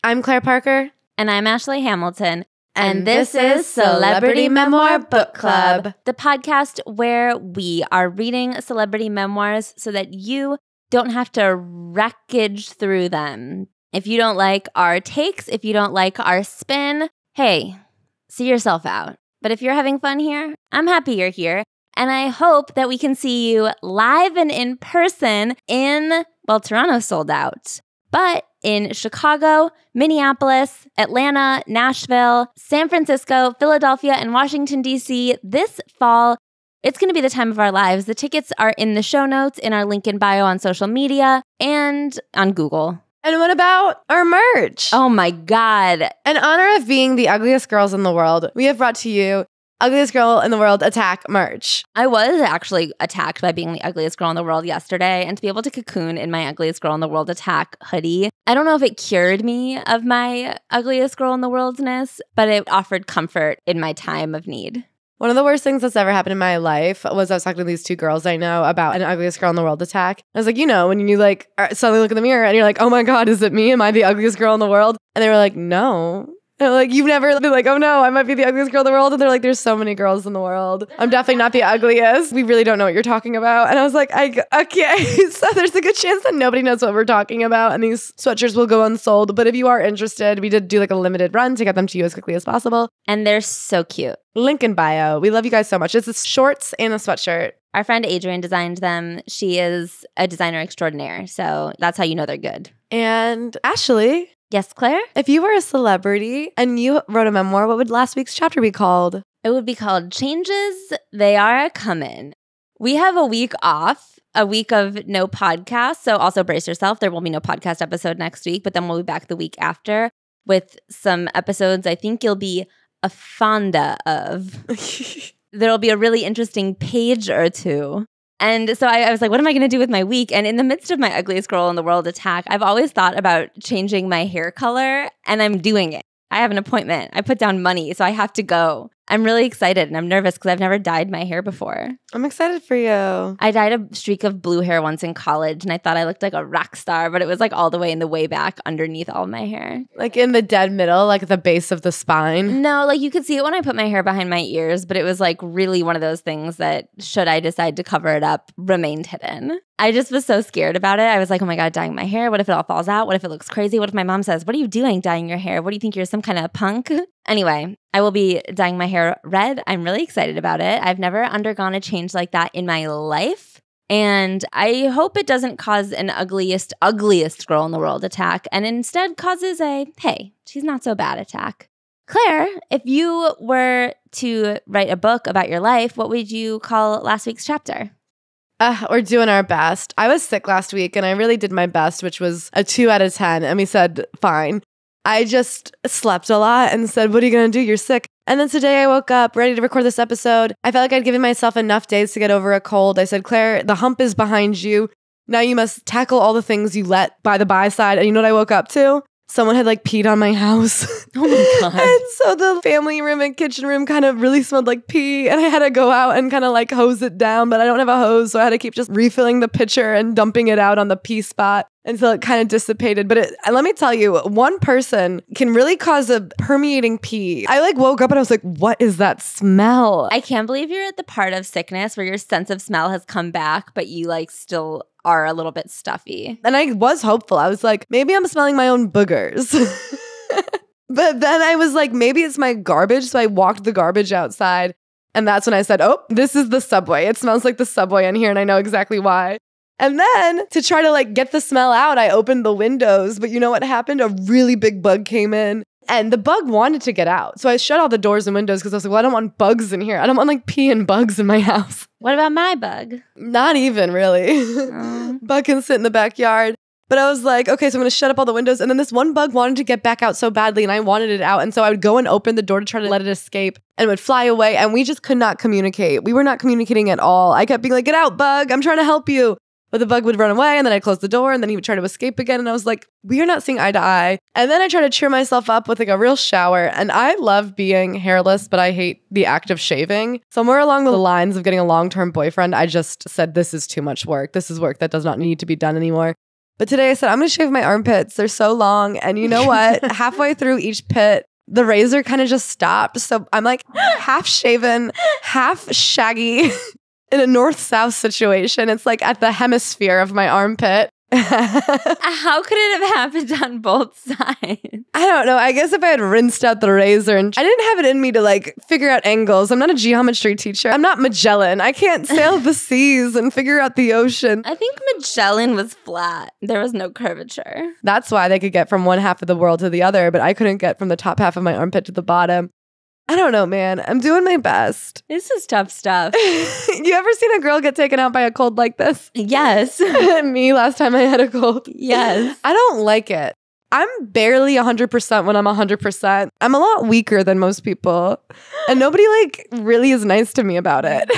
I'm Claire Parker. And I'm Ashley Hamilton. And this is Celebrity Memoir Book Club, the podcast where we are reading celebrity memoirs so that you don't have to wreckage through them. If you don't like our takes, if you don't like our spin, hey, see yourself out. But if you're having fun here, I'm happy you're here. And I hope that we can see you live and in person Toronto sold out. But in Chicago, Minneapolis, Atlanta, Nashville, San Francisco, Philadelphia, and Washington, D.C. this fall, it's going to be the time of our lives. The tickets are in the show notes, in our link in bio on social media, and on Google. And what about our merch? Oh my God. In honor of being the ugliest girls in the world, we have brought to you Ugliest Girl in the World Attack merch. I was actually attacked by being the ugliest girl in the world yesterday, and to be able to cocoon in my Ugliest Girl in the World Attack hoodie, I don't know if it cured me of my ugliest girl in the worldness, but it offered comfort in my time of need. One of the worst things that's ever happened in my life was I was talking to these two girls I know about an Ugliest Girl in the World attack. I was like, when you suddenly look in the mirror and you're like, oh my God, is it me? Am I the ugliest girl in the world? And they were like, no. And like, you've never been like, oh no, I might be the ugliest girl in the world. And they're like, there's so many girls in the world. I'm definitely not the ugliest. We really don't know what you're talking about. And I was like, okay. So there's a good chance that nobody knows what we're talking about. And these sweatshirts will go unsold. But if you are interested, we did do like a limited run to get them to you as quickly as possible. And they're so cute. Link in bio. We love you guys so much. It's shorts and a sweatshirt. Our friend Adrienne designed them. She is a designer extraordinaire. So that's how you know they're good. And Ashley. Yes, Claire? If you were a celebrity and you wrote a memoir, what would last week's chapter be called? It would be called Changes, They Are A-Comin'. We have a week off, a week of no podcast, so also brace yourself. There will be no podcast episode next week, but then we'll be back the week after with some episodes I think you'll be a fonda of. There'll be a really interesting page or two. And so I was like, what am I going to do with my week? And in the midst of my Ugliest Girl in the World attack, I've always thought about changing my hair color, and I'm doing it. I have an appointment. I put down money, so I have to go. I'm really excited, and I'm nervous because I've never dyed my hair before. I'm excited for you. I dyed a streak of blue hair once in college, and I thought I looked like a rock star, but it was like all the way in the way back underneath all of my hair. Like in the dead middle, like the base of the spine? No, like you could see it when I put my hair behind my ears, but it was like really one of those things that, should I decide to cover it up, remained hidden. I just was so scared about it. I was like, oh my God, dyeing my hair. What if it all falls out? What if it looks crazy? What if my mom says, what are you doing dyeing your hair? What do you think, you're some kind of punk? Anyway, I will be dyeing my hair red. I'm really excited about it. I've never undergone a change like that in my life. And I hope it doesn't cause an ugliest girl in the world attack, and instead causes a, hey, she's not so bad attack. Claire, if you were to write a book about your life, what would you call last week's chapter? We're doing our best. I was sick last week and I really did my best, which was a 2 out of 10. And we said, fine. I just slept a lot and said, what are you going to do? You're sick. And then today I woke up ready to record this episode. I felt like I'd given myself enough days to get over a cold. I said, Claire, the hump is behind you. Now you must tackle all the things you let by the by-side. And you know what I woke up to? Someone had like peed on my house. Oh my God. And so the family room and kitchen room kind of really smelled like pee. And I had to go out and kind of like hose it down, but I don't have a hose. So I had to keep just refilling the pitcher and dumping it out on the pee spot until it kind of dissipated. But let me tell you, one person can really cause a permeating pee. I like woke up and I was like, what is that smell? I can't believe you're at the part of sickness where your sense of smell has come back, but you like still are a little bit stuffy. And I was hopeful. I was like, maybe I'm smelling my own boogers. But then I was like, maybe it's my garbage. So I walked the garbage outside. And that's when I said, oh, this is the subway. It smells like the subway in here. And I know exactly why. And then to try to like get the smell out, I opened the windows. But you know what happened? A really big bug came in. And the bug wanted to get out. So I shut all the doors and windows because I was like, well, I don't want bugs in here. I don't want like pee and bugs in my house. What about my bug? Not even really. Bug can sit in the backyard. But I was like, okay, so I'm going to shut up all the windows. And then this one bug wanted to get back out so badly and I wanted it out. And so I would go and open the door to try to let it escape and it would fly away. And we just could not communicate. We were not communicating at all. I kept being like, get out, bug. I'm trying to help you. But the bug would run away and then I'd close the door and then he would try to escape again. And I was like, we are not seeing eye to eye. And then I tried to cheer myself up with like a real shower. And I love being hairless, but I hate the act of shaving. Somewhere along the lines of getting a long-term boyfriend, I just said, this is too much work. This is work that does not need to be done anymore. But today I said, I'm going to shave my armpits. They're so long. And you know what? Halfway through each pit, the razor kind of just stopped. So I'm like half shaven, half shaggy in a north-south situation. It's like at the hemisphere of my armpit. How could it have happened on both sides? I don't know. I guess if I had rinsed out the razor and I didn't have it in me to like figure out angles. I'm not a geometry teacher. I'm not Magellan. I can't sail the seas and figure out the ocean. I think Magellan was flat. There was no curvature. That's why they could get from one half of the world to the other, but I couldn't get from the top half of my armpit to the bottom. I don't know, man. I'm doing my best. This is tough stuff. You ever seen a girl get taken out by a cold like this? Yes. Me last time I had a cold. Yes. I don't like it. I'm barely 100% when I'm 100%. I'm a lot weaker than most people. And nobody like really is nice to me about it.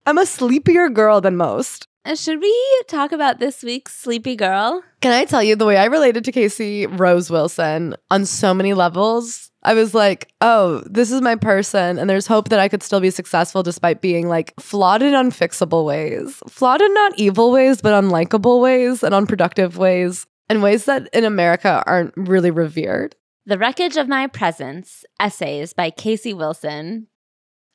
I'm a sleepier girl than most. Should we talk about this week's Sleepy Girl? Can I tell you the way I related to Casey Rose Wilson on so many levels? I was like, oh, this is my person. And there's hope that I could still be successful despite being like flawed in unfixable ways. Flawed in not evil ways, but unlikable ways and unproductive ways. And ways that in America aren't really revered. The Wreckage of My Presence, essays by Casey Wilson.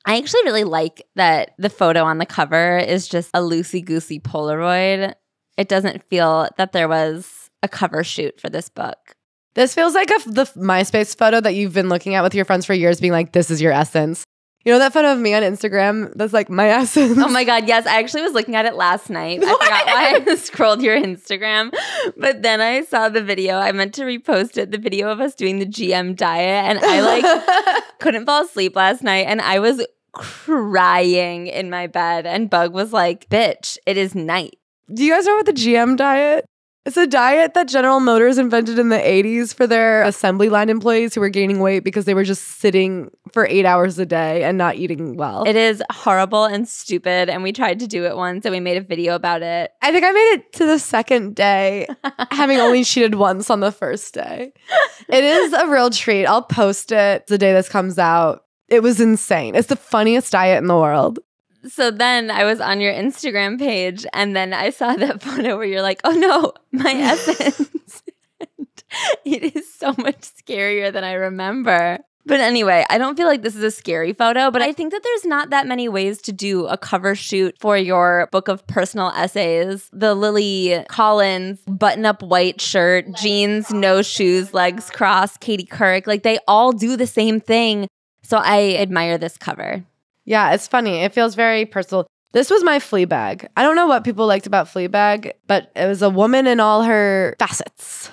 I actually really like that the photo on the cover is just a loosey-goosey Polaroid. It doesn't feel that there was a cover shoot for this book. This feels like the MySpace photo that you've been looking at with your friends for years, being like, this is your essence. You know that photo of me on Instagram that's like my essence? Oh my God, yes. I actually was looking at it last night. I forgot why I scrolled your Instagram. But then I saw the video. I meant to repost it, the video of us doing the GM diet. And I like couldn't fall asleep last night. And I was crying in my bed. And Bug was like, bitch, it is night. Do you guys know what the GM diet? It's a diet that General Motors invented in the 80s for their assembly line employees who were gaining weight because they were just sitting for 8 hours a day and not eating well. It is horrible and stupid. And we tried to do it once and we made a video about it. I think I made it to the second day, having only cheated once on the first day. It is a real treat. I'll post it the day this comes out. It was insane. It's the funniest diet in the world. So then I was on your Instagram page and then I saw that photo where you're like, oh no, my essence. It is so much scarier than I remember. But anyway, I don't feel like this is a scary photo, but I think that there's not that many ways to do a cover shoot for your book of personal essays. The Lily Collins button-up white shirt, jeans, no shoes, legs crossed, Katie Couric, like they all do the same thing. So I admire this cover. Yeah, it's funny. It feels very personal. This was my Fleabag. I don't know what people liked about Fleabag, but it was a woman in all her facets.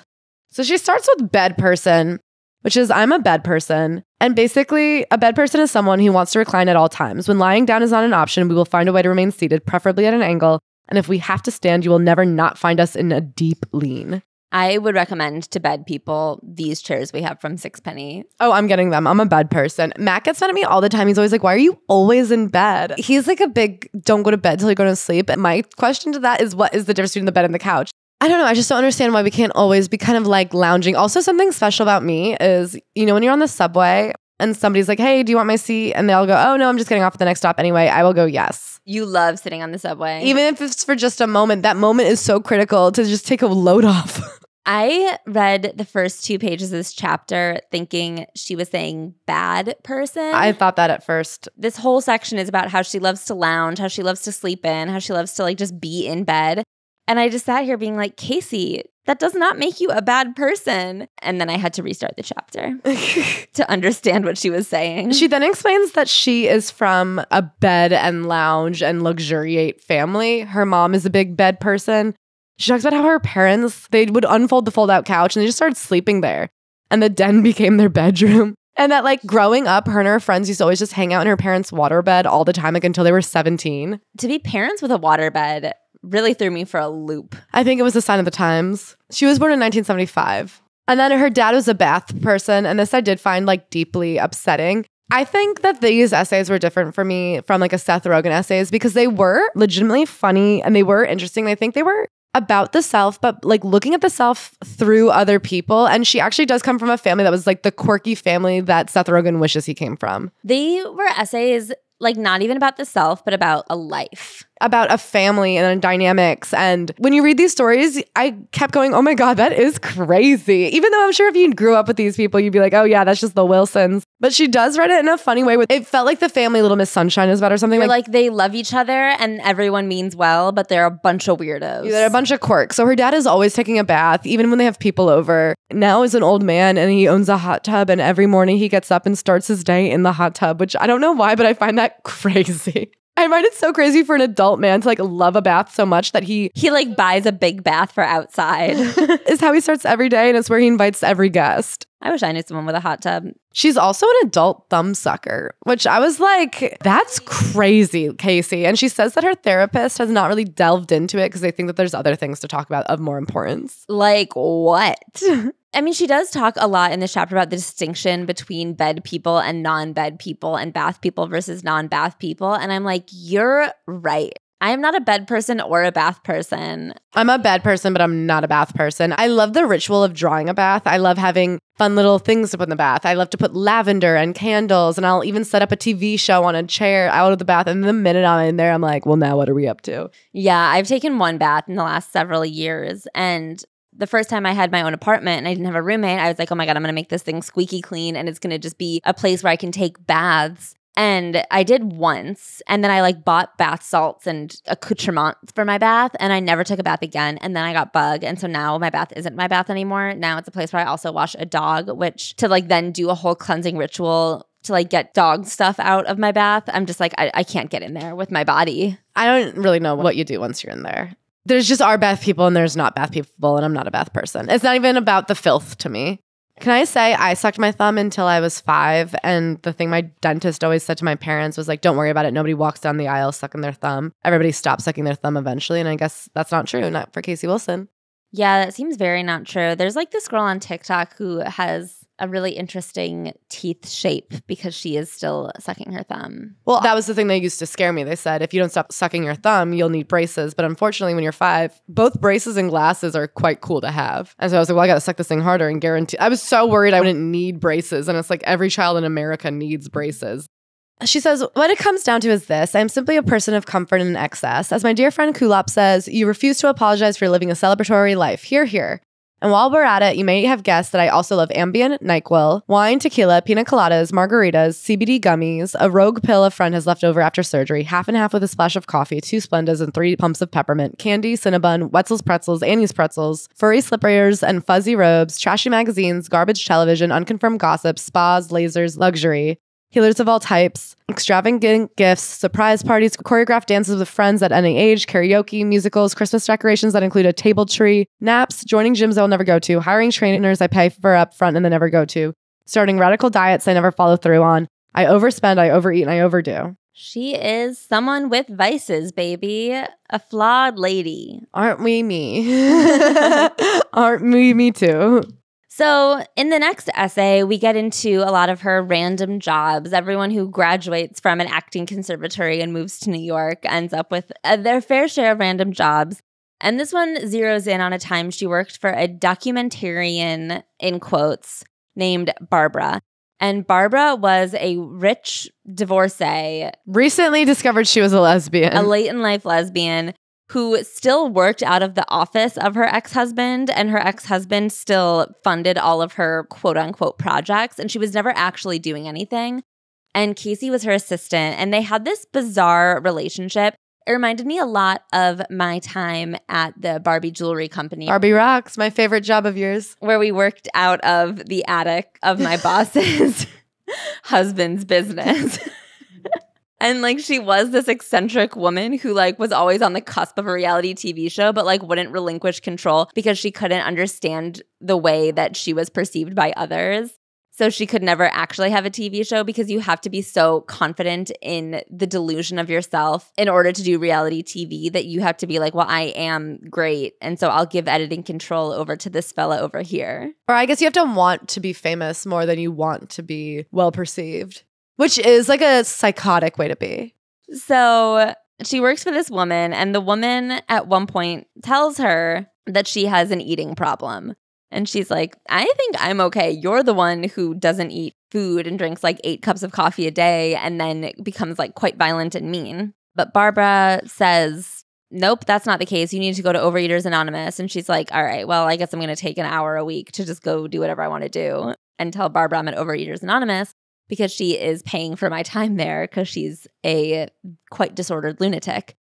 So she starts with bed person, which is I'm a bed person. And basically, a bed person is someone who wants to recline at all times. When lying down is not an option, we will find a way to remain seated, preferably at an angle. And if we have to stand, you will never not find us in a deep lean. I would recommend to bed people these chairs we have from Sixpenny. Oh, I'm getting them. I'm a bed person. Matt gets mad at me all the time. He's always like, why are you always in bed? He's like a big, don't go to bed till you go to sleep. And my question to that is, what is the difference between the bed and the couch? I don't know. I just don't understand why we can't always be kind of like lounging. Also, something special about me is, you know, when you're on the subway and somebody's like, hey, do you want my seat? And they'll go, oh, no, I'm just getting off at the next stop anyway. I will go, yes. You love sitting on the subway. Even if it's for just a moment, that moment is so critical to just take a load off. I read the first 2 pages of this chapter thinking she was saying bad person. I thought that at first. This whole section is about how she loves to lounge, how she loves to sleep in, how she loves to like just be in bed. And I just sat here being like, Casey, that does not make you a bad person. And then I had to restart the chapter to understand what she was saying. She then explains that she is from a bed and lounge and luxuriate family. Her mom is a big bed person. She talks about how her parents, they would unfold the fold-out couch and they just started sleeping there. And the den became their bedroom. And that like growing up, her and her friends used to always just hang out in her parents' waterbed all the time, like until they were 17. To be parents with a waterbed really threw me for a loop. I think it was a sign of the times. She was born in 1975. And then her dad was a bath person. And this I did find like deeply upsetting. I think that these essays were different for me from like a Seth Rogen essays because they were legitimately funny and they were interesting. I think they were about the self, but like looking at the self through other people. And she actually does come from a family that was like the quirky family that Seth Rogen wishes he came from. They were essays like not even about the self, but about a life. about a family and dynamics. And when you read these stories, I kept going, oh my God, that is crazy. Even though I'm sure if you grew up with these people, you'd be like, oh yeah, that's just the Wilsons. But she does write it in a funny way. It felt like the family Little Miss Sunshine is about or something. Like they love each other and everyone means well, but they're a bunch of weirdos. They're a bunch of quirks. So her dad is always taking a bath, even when they have people over. Now is an old man and he owns a hot tub, and every morning he gets up and starts his day in the hot tub, which I don't know why, but I find that crazy. I find it so crazy for an adult man to like love a bath so much that he like buys a big bath for outside. Is how he starts every day, and it's where he invites every guest. I wish I knew someone with a hot tub. She's also an adult thumb sucker, which I was like, that's crazy, Casey. And she says that her therapist has not really delved into it because they think that there's other things to talk about of more importance. Like what? I mean, she does talk a lot in this chapter about the distinction between bed people and non-bed people and bath people versus non-bath people. And I'm like, you're right. I am not a bed person or a bath person. I'm a bed person, but I'm not a bath person. I love the ritual of drawing a bath. I love having fun little things to put in the bath. I love to put lavender and candles, and I'll even set up a TV show on a chair out of the bath. And the minute I'm in there, I'm like, well, now what are we up to? Yeah, I've taken one bath in the last several years. And the first time I had my own apartment and I didn't have a roommate, I was like, oh my God, I'm going to make this thing squeaky clean, and it's going to just be a place where I can take baths. And I did once, and then I like bought bath salts and accoutrements for my bath, and I never took a bath again. And then I got bug, and so now my bath isn't my bath anymore. Now it's a place where I also wash a dog, which to like then do a whole cleansing ritual to like get dog stuff out of my bath. I'm just like, I can't get in there with my body. I don't really know what you do once you're in there. There's just our bath people and there's not bath people, and I'm not a bath person. It's not even about the filth to me. Can I say I sucked my thumb until I was 5, and the thing my dentist always said to my parents was like, don't worry about it. Nobody walks down the aisle sucking their thumb. Everybody stops sucking their thumb eventually, and I guess that's not true, not for Casey Wilson. Yeah, that seems very not true. There's like this girl on TikTok who has a really interesting teeth shape because she is still sucking her thumb. Well, that was the thing that used to scare me. They said, if you don't stop sucking your thumb, you'll need braces. But unfortunately, when you're 5, both braces and glasses are quite cool to have. And so I was like, well, I got to suck this thing harder and guarantee. I was so worried I wouldn't need braces. And it's like every child in America needs braces. She says, what it comes down to is this. I am simply a person of comfort and excess. As my dear friend Kulop says, you refuse to apologize for living a celebratory life. Hear, hear. And while we're at it, you may have guessed that I also love Ambien, NyQuil, wine, tequila, pina coladas, margaritas, CBD gummies, a rogue pill a friend has left over after surgery, half and half with a splash of coffee, 2 Splendas and 3 pumps of peppermint, candy, Cinnabon, Wetzel's pretzels, Annie's pretzels, furry slippers and fuzzy robes, trashy magazines, garbage television, unconfirmed gossip, spas, lasers, luxury, healers of all types, extravagant gifts, surprise parties, choreographed dances with friends at any age, karaoke, musicals, Christmas decorations that include a table tree, naps, joining gyms I'll never go to, hiring trainers I pay for up front and then never go to, starting radical diets I never follow through on. I overspend, I overeat, and I overdo. She is someone with vices, baby. A flawed lady. Aren't we me? Aren't we me too? So in the next essay, we get into a lot of her random jobs. Everyone who graduates from an acting conservatory and moves to New York ends up with their fair share of random jobs. And this one zeroes in on a time she worked for a documentarian, in quotes, named Barbara. And Barbara was a rich divorcee. Recently discovered she was a lesbian. A late-in-life lesbian who still worked out of the office of her ex-husband, and her ex-husband still funded all of her quote-unquote projects, and she was never actually doing anything. And Casey was her assistant, and they had this bizarre relationship. It reminded me a lot of my time at the Barbie Jewelry Company. Barbie rocks, my favorite job of yours. Where we worked out of the attic of my boss's husband's business. And like she was this eccentric woman who like was always on the cusp of a reality TV show, but like wouldn't relinquish control because she couldn't understand the way that she was perceived by others. So she could never actually have a TV show because you have to be so confident in the delusion of yourself in order to do reality TV that you have to be like, well, I am great. And so I'll give editing control over to this fella over here. Or I guess you have to want to be famous more than you want to be well perceived. Which is like a psychotic way to be. So she works for this woman, and the woman at one point tells her that she has an eating problem. And she's like, I think I'm okay. You're the one who doesn't eat food and drinks like 8 cups of coffee a day and then becomes like quite violent and mean. But Barbara says, nope, that's not the case. You need to go to Overeaters Anonymous. And she's like, all right, well, I guess I'm going to take an hour a week to just go do whatever I want to do and tell Barbara I'm at Overeaters Anonymous because she is paying for my time there because she's a quite disordered lunatic.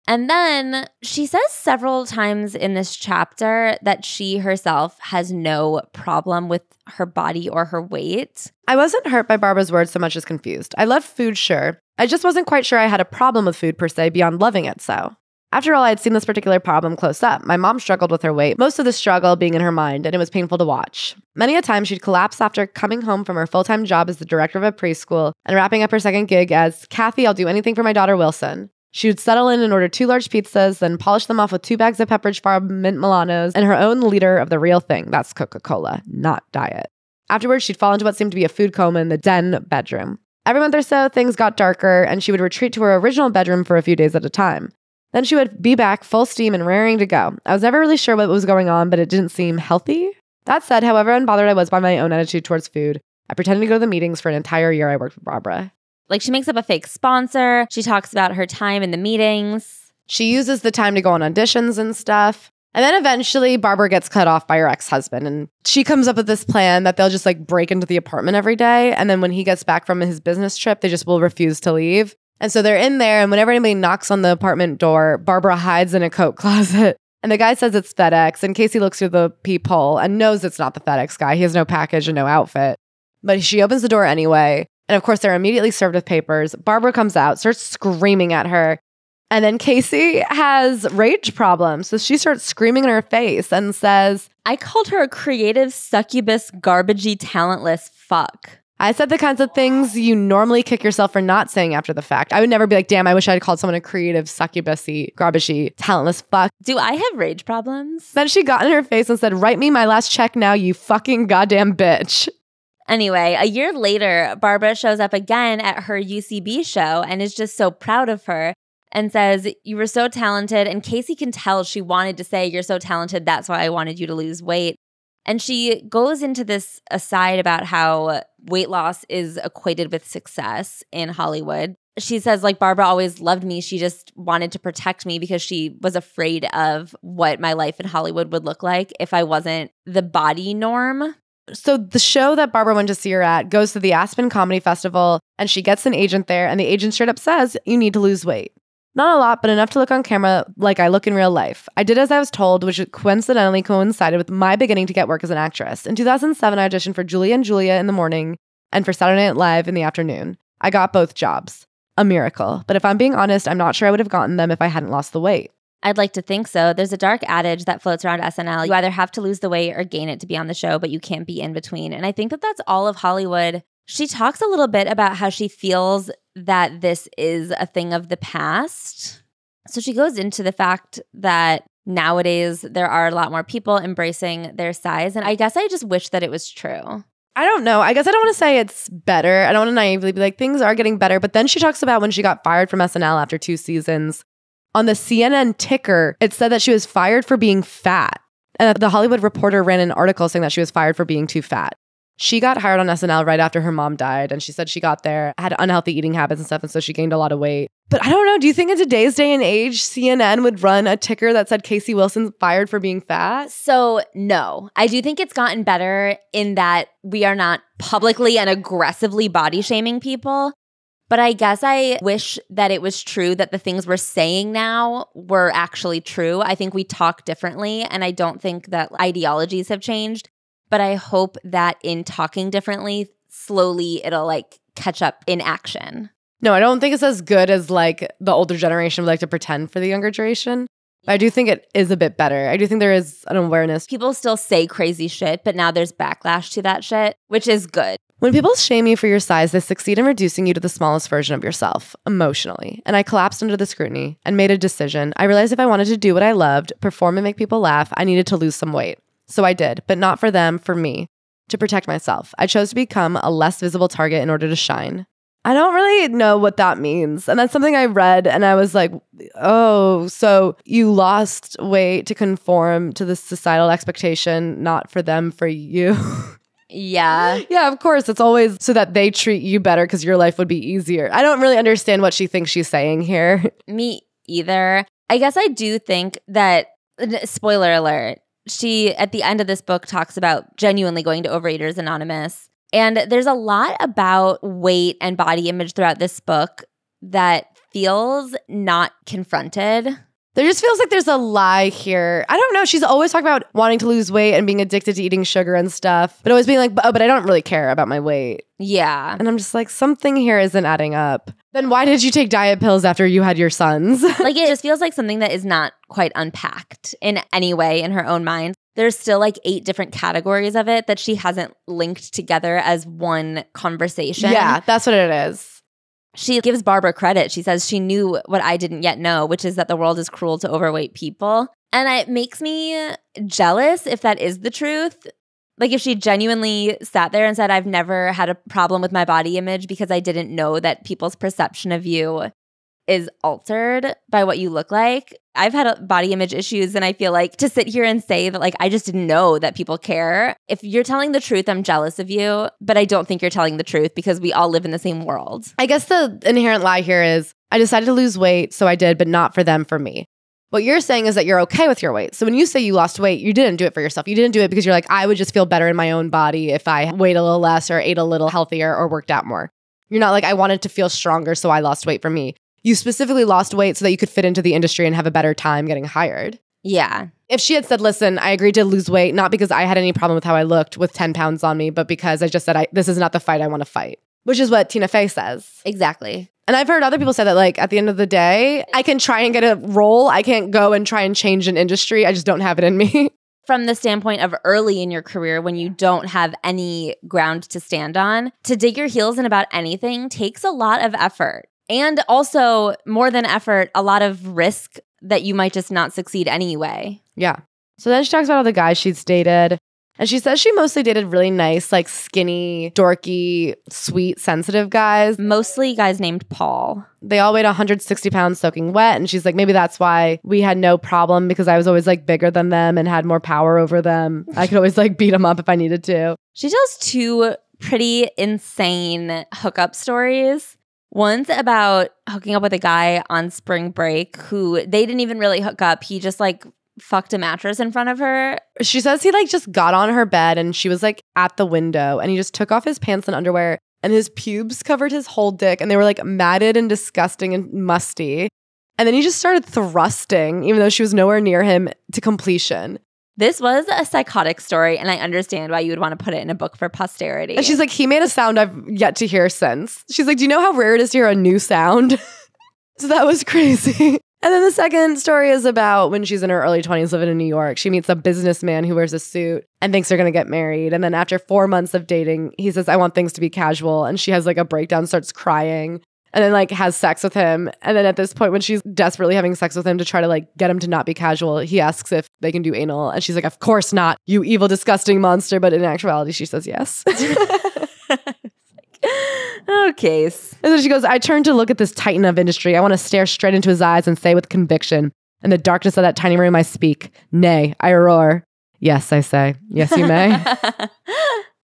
And then she says several times in this chapter that she herself has no problem with her body or her weight. I wasn't hurt by Barbara's words so much as confused. I loved food, sure. I just wasn't quite sure I had a problem with food per se beyond loving it so. After all, I had seen this particular problem close up. My mom struggled with her weight, most of the struggle being in her mind, and it was painful to watch. Many a time she'd collapse after coming home from her full-time job as the director of a preschool and wrapping up her second gig as, Kathy, I'll do anything for my daughter Wilson. She would settle in and order 2 large pizzas, then polish them off with 2 bags of Pepperidge Farm mint Milanos and her own liter of the real thing. That's Coca-Cola, not diet. Afterwards, she'd fall into what seemed to be a food coma in the den bedroom. Every month or so, things got darker, and she would retreat to her original bedroom for a few days at a time. Then she would be back full steam and raring to go. I was never really sure what was going on, but it didn't seem healthy. That said, however unbothered I was by my own attitude towards food, I pretended to go to the meetings for an entire year I worked with Barbara. Like, she makes up a fake sponsor. She talks about her time in the meetings. She uses the time to go on auditions and stuff. And then eventually Barbara gets cut off by her ex-husband. And she comes up with this plan that they'll just like break into the apartment every day. And then when he gets back from his business trip, they just will refuse to leave. And so they're in there. And whenever anybody knocks on the apartment door, Barbara hides in a coat closet. And the guy says it's FedEx. And Casey looks through the peephole and knows it's not the FedEx guy. He has no package and no outfit. But she opens the door anyway. And of course, they're immediately served with papers. Barbara comes out, starts screaming at her. And then Casey has rage problems. So she starts screaming in her face and says, I called her a creative, succubus, garbagey, talentless fuck. I said the kinds of things you normally kick yourself for not saying after the fact. I would never be like, damn, I wish I had called someone a creative, succubusy, garbagey, talentless fuck. Do I have rage problems? Then she got in her face and said, write me my last check now, you fucking goddamn bitch. Anyway, a year later, Barbara shows up again at her UCB show and is just so proud of her and says, you were so talented. And Casey can tell she wanted to say, you're so talented, that's why I wanted you to lose weight. And she goes into this aside about how weight loss is equated with success in Hollywood. She says, like, Barbara always loved me. She just wanted to protect me because she was afraid of what my life in Hollywood would look like if I wasn't the body norm. So the show that Barbara went to see her at goes to the Aspen Comedy Festival, and she gets an agent there, and the agent straight up says, you need to lose weight. Not a lot, but enough to look on camera like I look in real life. I did as I was told, which coincidentally coincided with my beginning to get work as an actress. In 2007, I auditioned for Julia and Julia in the morning and for Saturday Night Live in the afternoon. I got both jobs. A miracle. But if I'm being honest, I'm not sure I would have gotten them if I hadn't lost the weight. I'd like to think so. There's a dark adage that floats around SNL. You either have to lose the weight or gain it to be on the show, but you can't be in between. And I think that that's all of Hollywood. She talks a little bit about how she feels that this is a thing of the past. So she goes into the fact that nowadays there are a lot more people embracing their size. And I guess I just wish that it was true. I don't know. I guess I don't want to say it's better. I don't want to naively be like, things are getting better. But then she talks about when she got fired from SNL after 2 seasons. On the CNN ticker, it said that she was fired for being fat. And the Hollywood Reporter ran an article saying that she was fired for being too fat. She got hired on SNL right after her mom died. And she said she got there, had unhealthy eating habits and stuff. And so she gained a lot of weight. But I don't know. Do you think in today's day and age, CNN would run a ticker that said Casey Wilson's fired for being fat? So no, I do think it's gotten better in that we are not publicly and aggressively body shaming people. But I guess I wish that it was true that the things we're saying now were actually true. I think we talk differently, and I don't think that ideologies have changed. But I hope that in talking differently, slowly it'll like catch up in action. No, I don't think it's as good as like the older generation would like to pretend for the younger generation. But I do think it is a bit better. I do think there is an awareness. People still say crazy shit, but now there's backlash to that shit, which is good. When people shame you for your size, they succeed in reducing you to the smallest version of yourself, emotionally. And I collapsed under the scrutiny and made a decision. I realized if I wanted to do what I loved, perform and make people laugh, I needed to lose some weight. So I did, but not for them, for me, to protect myself. I chose to become a less visible target in order to shine. I don't really know what that means. And that's something I read and I was like, oh, so you lost weight to conform to the societal expectation, not for them, for you. Yeah. Yeah, of course. It's always so that they treat you better because your life would be easier. I don't really understand what she thinks she's saying here. Me either. I guess I do think that, spoiler alert, she, at the end of this book, talks about genuinely going to Overeaters Anonymous. And there's a lot about weight and body image throughout this book that feels not confronted. There just feels like there's a lie here. I don't know. She's always talking about wanting to lose weight and being addicted to eating sugar and stuff, but always being like, oh, but I don't really care about my weight. Yeah. And I'm just like, something here isn't adding up. Then why did you take diet pills after you had your sons? Like, it just feels like something that is not quite unpacked in any way in her own mind. There's still like 8 different categories of it that she hasn't linked together as one conversation. Yeah, that's what it is. She gives Barbara credit. She says she knew what I didn't yet know, which is that the world is cruel to overweight people. And it makes me jealous if that is the truth. Like if she genuinely sat there and said, I've never had a problem with my body image because I didn't know that people's perception of you is altered by what you look like. I've had body image issues, and I feel like to sit here and say that like I just didn't know that people care. If you're telling the truth, I'm jealous of you, but I don't think you're telling the truth because we all live in the same world. I guess the inherent lie here is I decided to lose weight, so I did, but not for them, for me. What you're saying is that you're okay with your weight. So when you say you lost weight, you didn't do it for yourself. You didn't do it because you're like, I would just feel better in my own body if I weighed a little less or ate a little healthier or worked out more. You're not like, I wanted to feel stronger, so I lost weight for me. You specifically lost weight so that you could fit into the industry and have a better time getting hired. Yeah. If she had said, listen, I agreed to lose weight, not because I had any problem with how I looked with 10 pounds on me, but because I just said, this is not the fight I want to fight, which is what Tina Fey says. Exactly. And I've heard other people say that, like, at the end of the day, I can try and get a role. I can't go and try and change an industry. I just don't have it in me. From the standpoint of early in your career when you don't have any ground to stand on, to dig your heels in about anything takes a lot of effort. And also, more than effort, a lot of risk that you might just not succeed anyway. Yeah. So then she talks about all the guys she's dated. And she says she mostly dated really nice, like skinny, dorky, sweet, sensitive guys. Mostly guys named Paul. They all weighed 160 pounds soaking wet. And she's like, maybe that's why we had no problem because I was always like bigger than them and had more power over them. I could always like beat them up if I needed to. She tells 2 pretty insane hookup stories. One's about hooking up with a guy on spring break who they didn't even really hook up. He just like fucked a mattress in front of her. She says he like just got on her bed and she was like at the window and he just took off his pants and underwear and his pubes covered his whole dick and they were like matted and disgusting and musty. And then he just started thrusting even though she was nowhere near him to completion. This was a psychotic story, and I understand why you would want to put it in a book for posterity. And she's like, he made a sound I've yet to hear since. She's like, do you know how rare it is to hear a new sound? So that was crazy. And then the second story is about when she's in her early 20s living in New York. She meets a businessman who wears a suit and thinks they're going to get married. And then after 4 months of dating, he says, I want things to be casual. And she has like a breakdown, starts crying. And then like has sex with him. And then at this point when she's desperately having sex with him to try to like get him to not be casual, he asks if they can do anal. And she's like, of course not, you evil, disgusting monster. But in actuality, she says yes. Okay. And then she goes, I turn to look at this titan of industry. I want to stare straight into his eyes and say with conviction, in the darkness of that tiny room I speak, nay, I roar. Yes, I say. Yes, you may.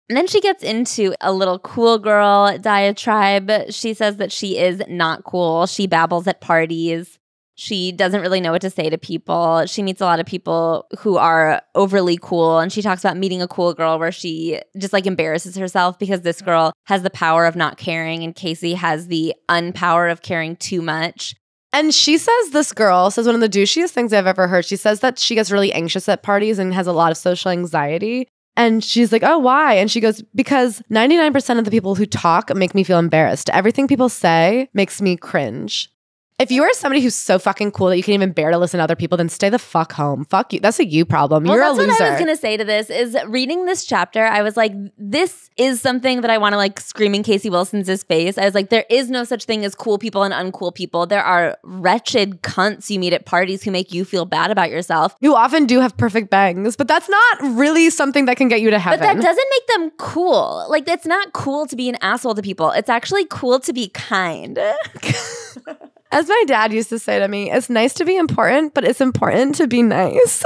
And then she gets into a little cool girl diatribe. She says that she is not cool. She babbles at parties. She doesn't really know what to say to people. She meets a lot of people who are overly cool. And she talks about meeting a cool girl where she just like embarrasses herself because this girl has the power of not caring and Casey has the unpower of caring too much. And she says this girl says one of the douchiest things I've ever heard. She says that she gets really anxious at parties and has a lot of social anxiety. And she's like, oh, why? And she goes, because 99% of the people who talk make me feel embarrassed. Everything people say makes me cringe. If you are somebody who's so fucking cool that you can't even bear to listen to other people, then stay the fuck home. Fuck you. That's a you problem. You're a loser. That's what I was going to say to this is reading this chapter, I was like, this is something that I want to like scream in Casey Wilson's face. I was like, there is no such thing as cool people and uncool people. There are wretched cunts you meet at parties who make you feel bad about yourself. Who often do have perfect bangs, but that's not really something that can get you to heaven. But that doesn't make them cool. Like, it's not cool to be an asshole to people. It's actually cool to be kind. As my dad used to say to me, it's nice to be important, but it's important to be nice.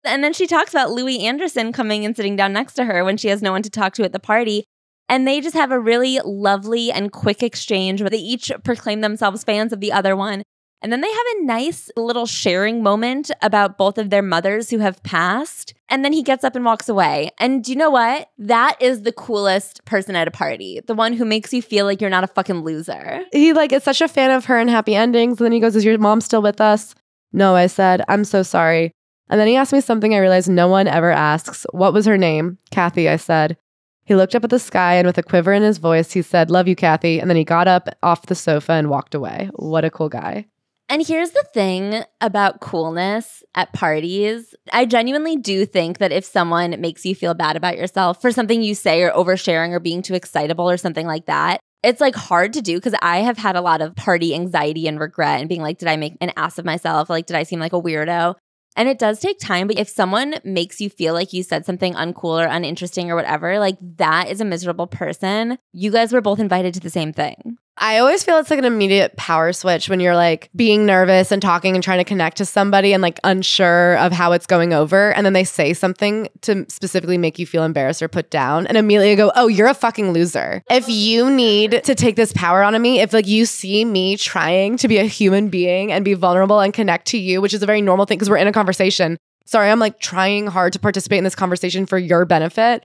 And then she talks about Louis Anderson coming and sitting down next to her when she has no one to talk to at the party. And they just have a really lovely and quick exchange where they each proclaim themselves fans of the other one. And then they have a nice little sharing moment about both of their mothers who have passed. And then he gets up and walks away. And do you know what? That is the coolest person at a party. The one who makes you feel like you're not a fucking loser. He is such a fan of her and happy endings. And then he goes, is your mom still with us? No, I said, I'm so sorry. And then he asked me something I realized no one ever asks. What was her name? Kathy, I said. He looked up at the sky and with a quiver in his voice, he said, love you, Kathy. And then he got up off the sofa and walked away. What a cool guy. And here's the thing about coolness at parties. I genuinely do think that if someone makes you feel bad about yourself for something you say or oversharing or being too excitable or something like that, it's hard to do because I have had a lot of party anxiety and regret and being like, did I make an ass of myself? Did I seem like a weirdo? And it does take time, but if someone makes you feel like you said something uncool or uninteresting or whatever, that is a miserable person. You guys were both invited to the same thing. I always feel it's an immediate power switch when you're being nervous and talking and trying to connect to somebody and unsure of how it's going over. And then they say something to specifically make you feel embarrassed or put down and immediately go, oh, you're a fucking loser. If you need to take this power on me, if you see me trying to be a human being and be vulnerable and connect to you, which is a very normal thing because we're in a conversation. Sorry, I'm trying hard to participate in this conversation for your benefit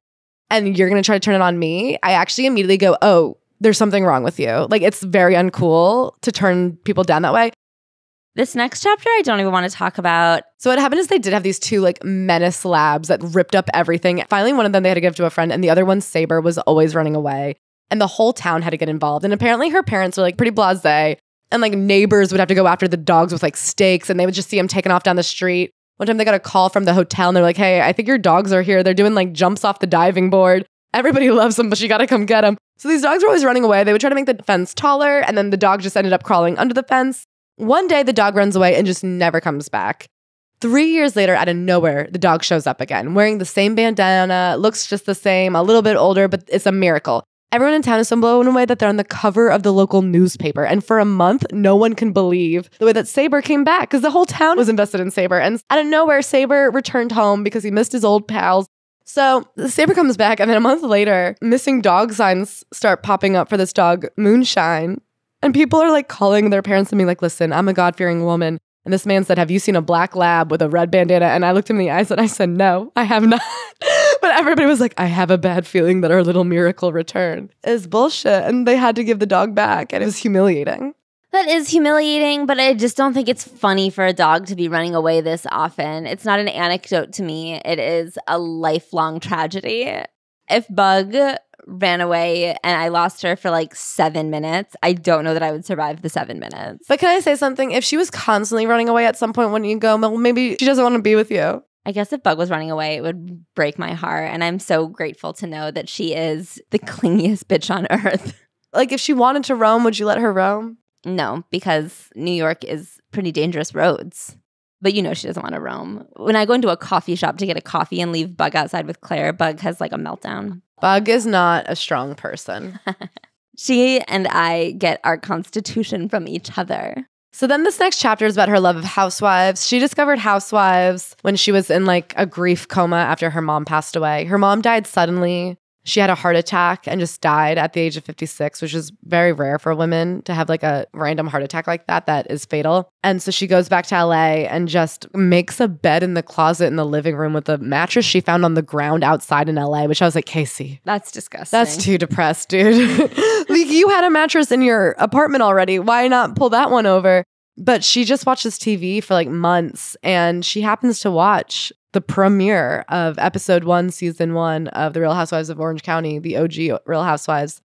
and you're going to try to turn it on me. I actually immediately go, oh, there's something wrong with you. It's very uncool to turn people down that way. This next chapter, I don't even want to talk about. So what happened is they did have these two menace labs that ripped up everything. Finally, one of them they had to give to a friend and the other one, Saber, was always running away. And the whole town had to get involved. And apparently her parents were pretty blasé. And neighbors would have to go after the dogs with stakes and they would just see them taken off down the street. One time they got a call from the hotel and they're like, hey, I think your dogs are here. They're doing jumps off the diving board. Everybody loves them, but you got to come get them. So these dogs were always running away. They would try to make the fence taller, and then the dog just ended up crawling under the fence. One day, the dog runs away and just never comes back. 3 years later, out of nowhere, the dog shows up again, wearing the same bandana, looks just the same, a little bit older, but it's a miracle. Everyone in town is so blown away that they're on the cover of the local newspaper. And for a month, no one can believe the way that Saber came back because the whole town was invested in Saber. And out of nowhere, Saber returned home because he missed his old pals. So Saber comes back, and then a month later, missing dog signs start popping up for this dog, Moonshine. And people are calling their parents and being listen, I'm a God-fearing woman. And this man said, have you seen a black lab with a red bandana? And I looked him in the eyes and I said, no, I have not. But everybody was I have a bad feeling that our little miracle returned. It's bullshit. And they had to give the dog back. And it was humiliating. That is humiliating, but I just don't think it's funny for a dog to be running away this often. It's not an anecdote to me. It is a lifelong tragedy. If Bug ran away and I lost her for 7 minutes, I don't know that I would survive the 7 minutes. But can I say something? If she was constantly running away at some point, wouldn't you go, well, maybe she doesn't want to be with you? I guess if Bug was running away, it would break my heart. And I'm so grateful to know that she is the clingiest bitch on earth. If she wanted to roam, would you let her roam? No, because New York is pretty dangerous roads. But she doesn't want to roam. When I go into a coffee shop to get a coffee and leave Bug outside with Claire, Bug has a meltdown. Bug is not a strong person. She and I get our constitution from each other. So then this next chapter is about her love of Housewives. She discovered Housewives when she was in a grief coma after her mom passed away. Her mom died suddenly. She had a heart attack and just died at the age of 56, which is very rare for women to have a random heart attack like that is fatal. And so she goes back to LA and just makes a bed in the closet in the living room with a mattress she found on the ground outside in LA, which I was like, Casey. That's disgusting. That's too depressed, dude. You had a mattress in your apartment already. Why not pull that one over? But she just watches TV for months, and she happens to watch the premiere of episode 1, season 1 of The Real Housewives of Orange County, the OG Real Housewives,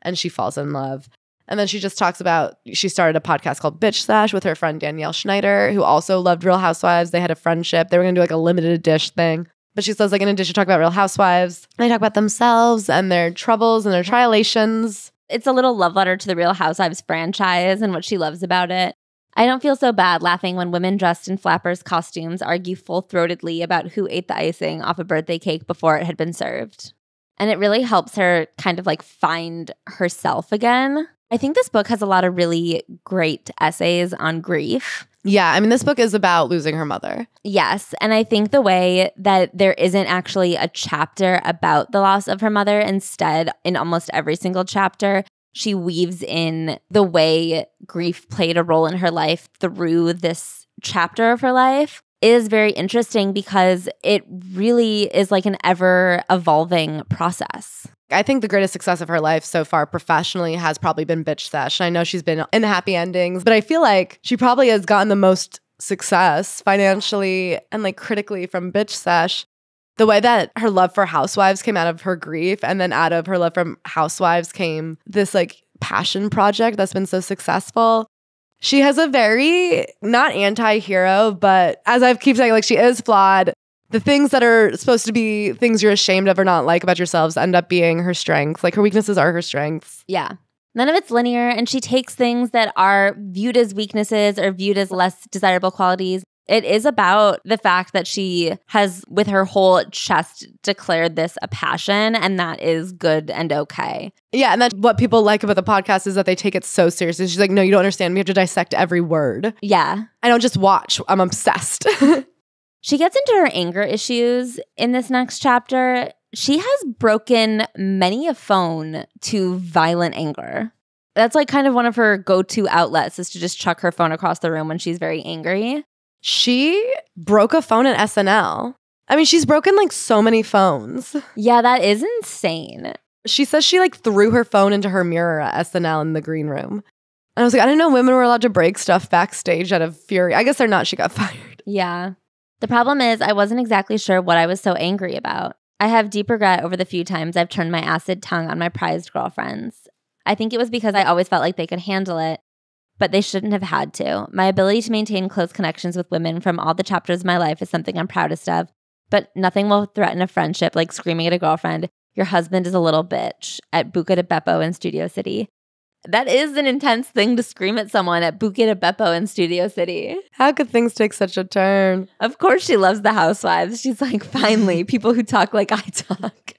and she falls in love. And then she just talks about, she started a podcast called Bitch Slash with her friend Danielle Schneider, who also loved Real Housewives. They had a friendship. They were going to do a limited dish thing. But she says in addition to talk about Real Housewives, they talk about themselves and their troubles and their trialations. It's a little love letter to the Real Housewives franchise and what she loves about it. I don't feel so bad laughing when women dressed in flappers' costumes argue full-throatedly about who ate the icing off a birthday cake before it had been served. And it really helps her kind of find herself again. I think this book has a lot of really great essays on grief. Yeah, I mean, this book is about losing her mother. Yes, and I think the way that there isn't actually a chapter about the loss of her mother, instead, in almost every single chapter, she weaves in the way grief played a role in her life through this chapter of her life is very interesting because it really is like an ever-evolving process. I think the greatest success of her life so far professionally has probably been Bitch Sesh. I know she's been in the happy endings, but I feel like she probably has gotten the most success financially and like critically from Bitch Sesh. The way that her love for Housewives came out of her grief, and then out of her love for Housewives came this like passion project that's been so successful. She has a very, not anti-hero, but as I keep saying, like she is flawed. The things that are supposed to be things you're ashamed of or not like about yourselves end up being her strengths. Like her weaknesses are her strengths. Yeah. None of it's linear, and she takes things that are viewed as weaknesses or viewed as less desirable qualities. It is about the fact that she has, with her whole chest, declared this a passion, and that is good and okay. Yeah, and that's what people like about the podcast is that they take it so seriously. She's like, no, you don't understand. We have to dissect every word. Yeah. I don't just watch. I'm obsessed. She gets into her anger issues in this next chapter. She has broken many a phone to violent anger. That's like kind of one of her go-to outlets is to just chuck her phone across the room when she's very angry. She broke a phone at SNL. I mean, she's broken like so many phones. Yeah, that is insane. She says she like threw her phone into her mirror at SNL in the green room. And I was like, I didn't know women were allowed to break stuff backstage out of fury. I guess they're not. She got fired. Yeah. The problem is I wasn't exactly sure what I was so angry about. I have deep regret over the few times I've turned my acid tongue on my prized girlfriends. I think it was because I always felt like they could handle it, but they shouldn't have had to. My ability to maintain close connections with women from all the chapters of my life is something I'm proudest of, but nothing will threaten a friendship like screaming at a girlfriend, "Your husband is a little bitch," at Buca de Beppo in Studio City. That is an intense thing to scream at someone at Buca de Beppo in Studio City. How could things take such a turn? Of course she loves the Housewives. She's like, finally, people who talk like I talk.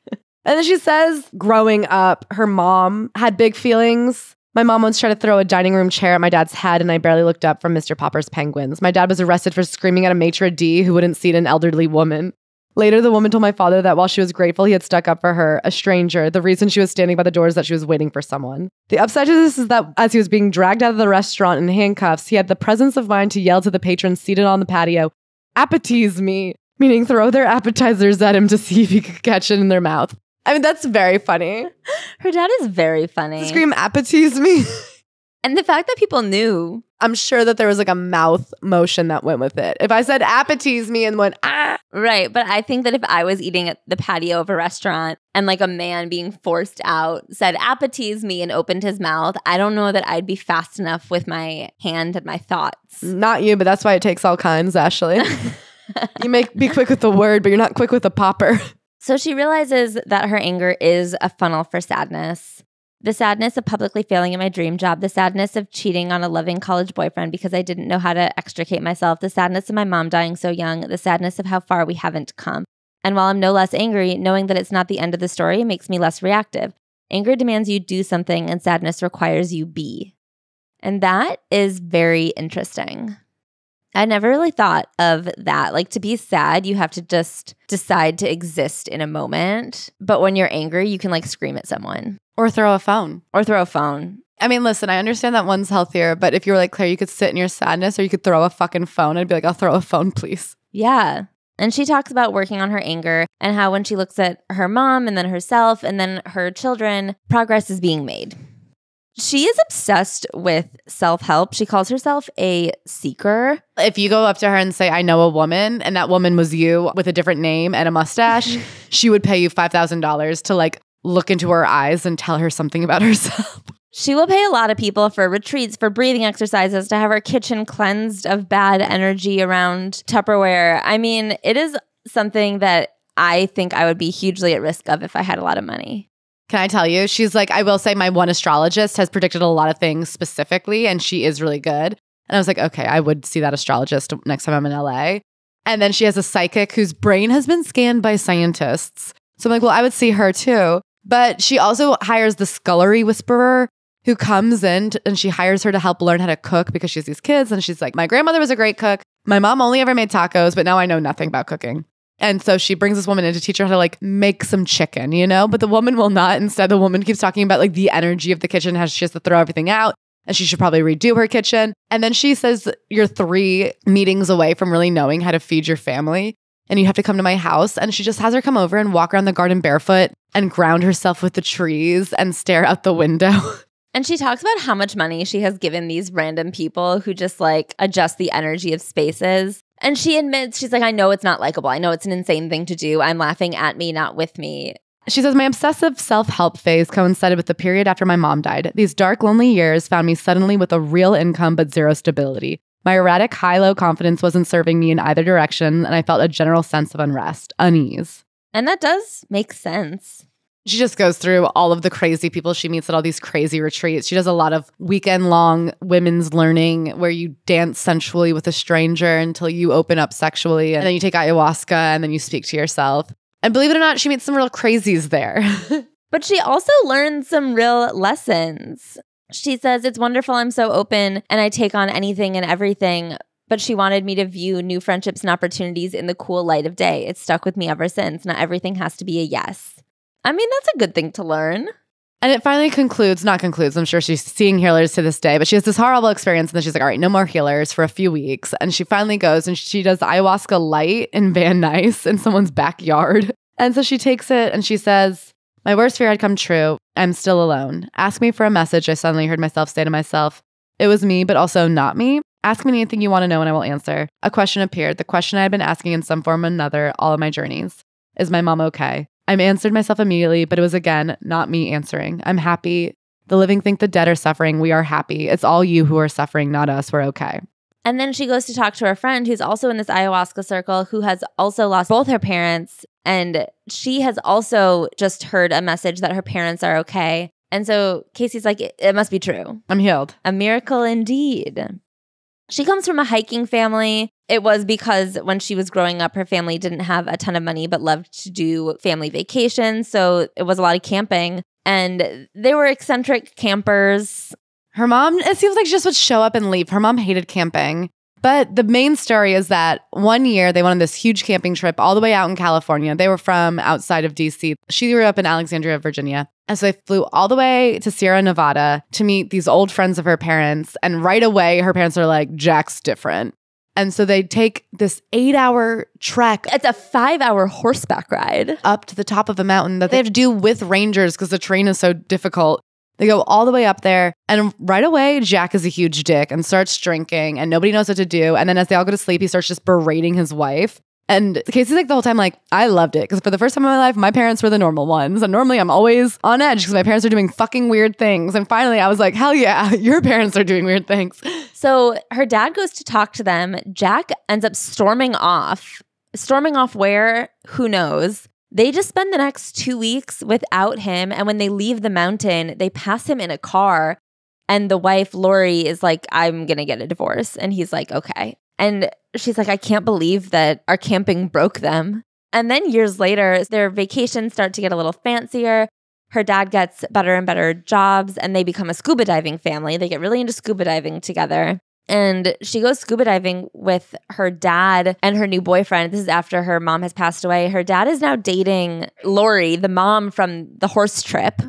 And then she says, growing up, her mom had big feelings. My mom once tried to throw a dining room chair at my dad's head, and I barely looked up from Mr. Popper's Penguins. My dad was arrested for screaming at a maitre d' who wouldn't seat an elderly woman. Later, the woman told my father that while she was grateful he had stuck up for her, a stranger, the reason she was standing by the door is that she was waiting for someone. The upside to this is that as he was being dragged out of the restaurant in handcuffs, he had the presence of mind to yell to the patrons seated on the patio, "Appetize me," meaning throw their appetizers at him to see if he could catch it in their mouth. I mean, that's very funny. Her dad is very funny. To scream, "Appetize me." And the fact that people knew. I'm sure that there was like a mouth motion that went with it. If I said appetize me and went, ah. Right. But I think that if I was eating at the patio of a restaurant and like a man being forced out said appetize me and opened his mouth, I don't know that I'd be fast enough with my hand and my thoughts. Not you, but that's why it takes all kinds, Ashley. You may be quick with the word, but you're not quick with the popper. So she realizes that her anger is a funnel for sadness. The sadness of publicly failing at my dream job, the sadness of cheating on a loving college boyfriend because I didn't know how to extricate myself, the sadness of my mom dying so young, the sadness of how far we haven't come. And while I'm no less angry, knowing that it's not the end of the story makes me less reactive. Anger demands you do something and sadness requires you be. And that is very interesting. I never really thought of that. Like, to be sad, you have to just decide to exist in a moment. But when you're angry, you can like scream at someone. Or throw a phone. Or throw a phone. I mean, listen, I understand that one's healthier, but if you were like, Claire, you could sit in your sadness or you could throw a fucking phone, I'd be like, I'll throw a phone, please. Yeah. And she talks about working on her anger and how when she looks at her mom and then herself and then her children, progress is being made. She is obsessed with self-help. She calls herself a seeker. If you go up to her and say, I know a woman, and that woman was you with a different name and a mustache, she would pay you $5,000 to like look into her eyes and tell her something about herself. She will pay a lot of people for retreats, for breathing exercises, to have her kitchen cleansed of bad energy around Tupperware. I mean, it is something that I think I would be hugely at risk of if I had a lot of money. Can I tell you? She's like, I will say my one astrologist has predicted a lot of things specifically, and she is really good. And I was like, okay, I would see that astrologist next time I'm in LA. And then she has a psychic whose brain has been scanned by scientists. So I'm like, well, I would see her too. But she also hires the scullery whisperer who comes in and she hires her to help learn how to cook because she has these kids. And she's like, my grandmother was a great cook. My mom only ever made tacos, but now I know nothing about cooking. And so she brings this woman in to teach her how to like make some chicken, you know, but the woman will not. Instead, the woman keeps talking about like the energy of the kitchen, how she has to throw everything out and she should probably redo her kitchen. And then she says, you're 3 meetings away from really knowing how to feed your family and you have to come to my house. And she just has her come over and walk around the garden barefoot and ground herself with the trees and stare out the window. And she talks about how much money she has given these random people who just like adjust the energy of spaces. And she admits, she's like, I know it's not likable. I know it's an insane thing to do. I'm laughing at me, not with me. She says, my obsessive self-help phase coincided with the period after my mom died. These dark, lonely years found me suddenly with a real income but zero stability. My erratic high-low confidence wasn't serving me in either direction, and I felt a general sense of unrest, unease. And that does make sense. She just goes through all of the crazy people she meets at all these crazy retreats. She does a lot of weekend-long women's learning where you dance sensually with a stranger until you open up sexually. And then you take ayahuasca and then you speak to yourself. And believe it or not, she meets some real crazies there. But she also learns some real lessons. She says, it's wonderful I'm so open and I take on anything and everything. But she wanted me to view new friendships and opportunities in the cool light of day. It's stuck with me ever since. Not everything has to be a yes. I mean, that's a good thing to learn. And it finally concludes, I'm sure she's seeing healers to this day, but she has this horrible experience and then she's like, all right, no more healers for a few weeks. And she finally goes and she does ayahuasca light in Van Nuys in someone's backyard. And so she takes it and she says, my worst fear had come true. I'm still alone. Ask me for a message. I suddenly heard myself say to myself, it was me, but also not me. Ask me anything you want to know and I will answer. A question appeared, the question I had been asking in some form or another all of my journeys. Is my mom okay? I answered myself immediately, but it was again, not me answering. I'm happy. The living think the dead are suffering. We are happy. It's all you who are suffering, not us. We're okay. And then she goes to talk to her friend who's also in this ayahuasca circle who has also lost both her parents. And she has also just heard a message that her parents are okay. And so Casey's like, it must be true. I'm healed. A miracle indeed. She comes from a hiking family. It was because when she was growing up, her family didn't have a ton of money, but loved to do family vacations. So it was a lot of camping. And they were eccentric campers. Her mom, it seems like she just would show up and leave. Her mom hated camping. But the main story is that one year they went on this huge camping trip all the way out in California. They were from outside of DC. She grew up in Alexandria, Virginia. And so they flew all the way to Sierra Nevada to meet these old friends of her parents. And right away, her parents are like, Jack's different. And so they take this 8-hour trek. It's a 5-hour horseback ride up to the top of a mountain that they have to do with rangers because the terrain is so difficult. They go all the way up there. And right away, Jack is a huge dick and starts drinking and nobody knows what to do. And then as they all go to sleep, he starts just berating his wife. And Casey's like the whole time, like, I loved it. Because for the first time in my life, my parents were the normal ones. And normally I'm always on edge because my parents are doing fucking weird things. And finally I was like, hell yeah, your parents are doing weird things. So her dad goes to talk to them. Jack ends up storming off. Storming off where? Who knows? They just spend the next 2 weeks without him. And when they leave the mountain, they pass him in a car. And the wife, Lori, is like, I'm going to get a divorce. And he's like, okay. And she's like, I can't believe that our camping broke them. And then years later, their vacations start to get a little fancier. Her dad gets better and better jobs and they become a scuba diving family. They get really into scuba diving together. And she goes scuba diving with her dad and her new boyfriend. This is after her mom has passed away. Her dad is now dating Lori, the mom from the horse trip.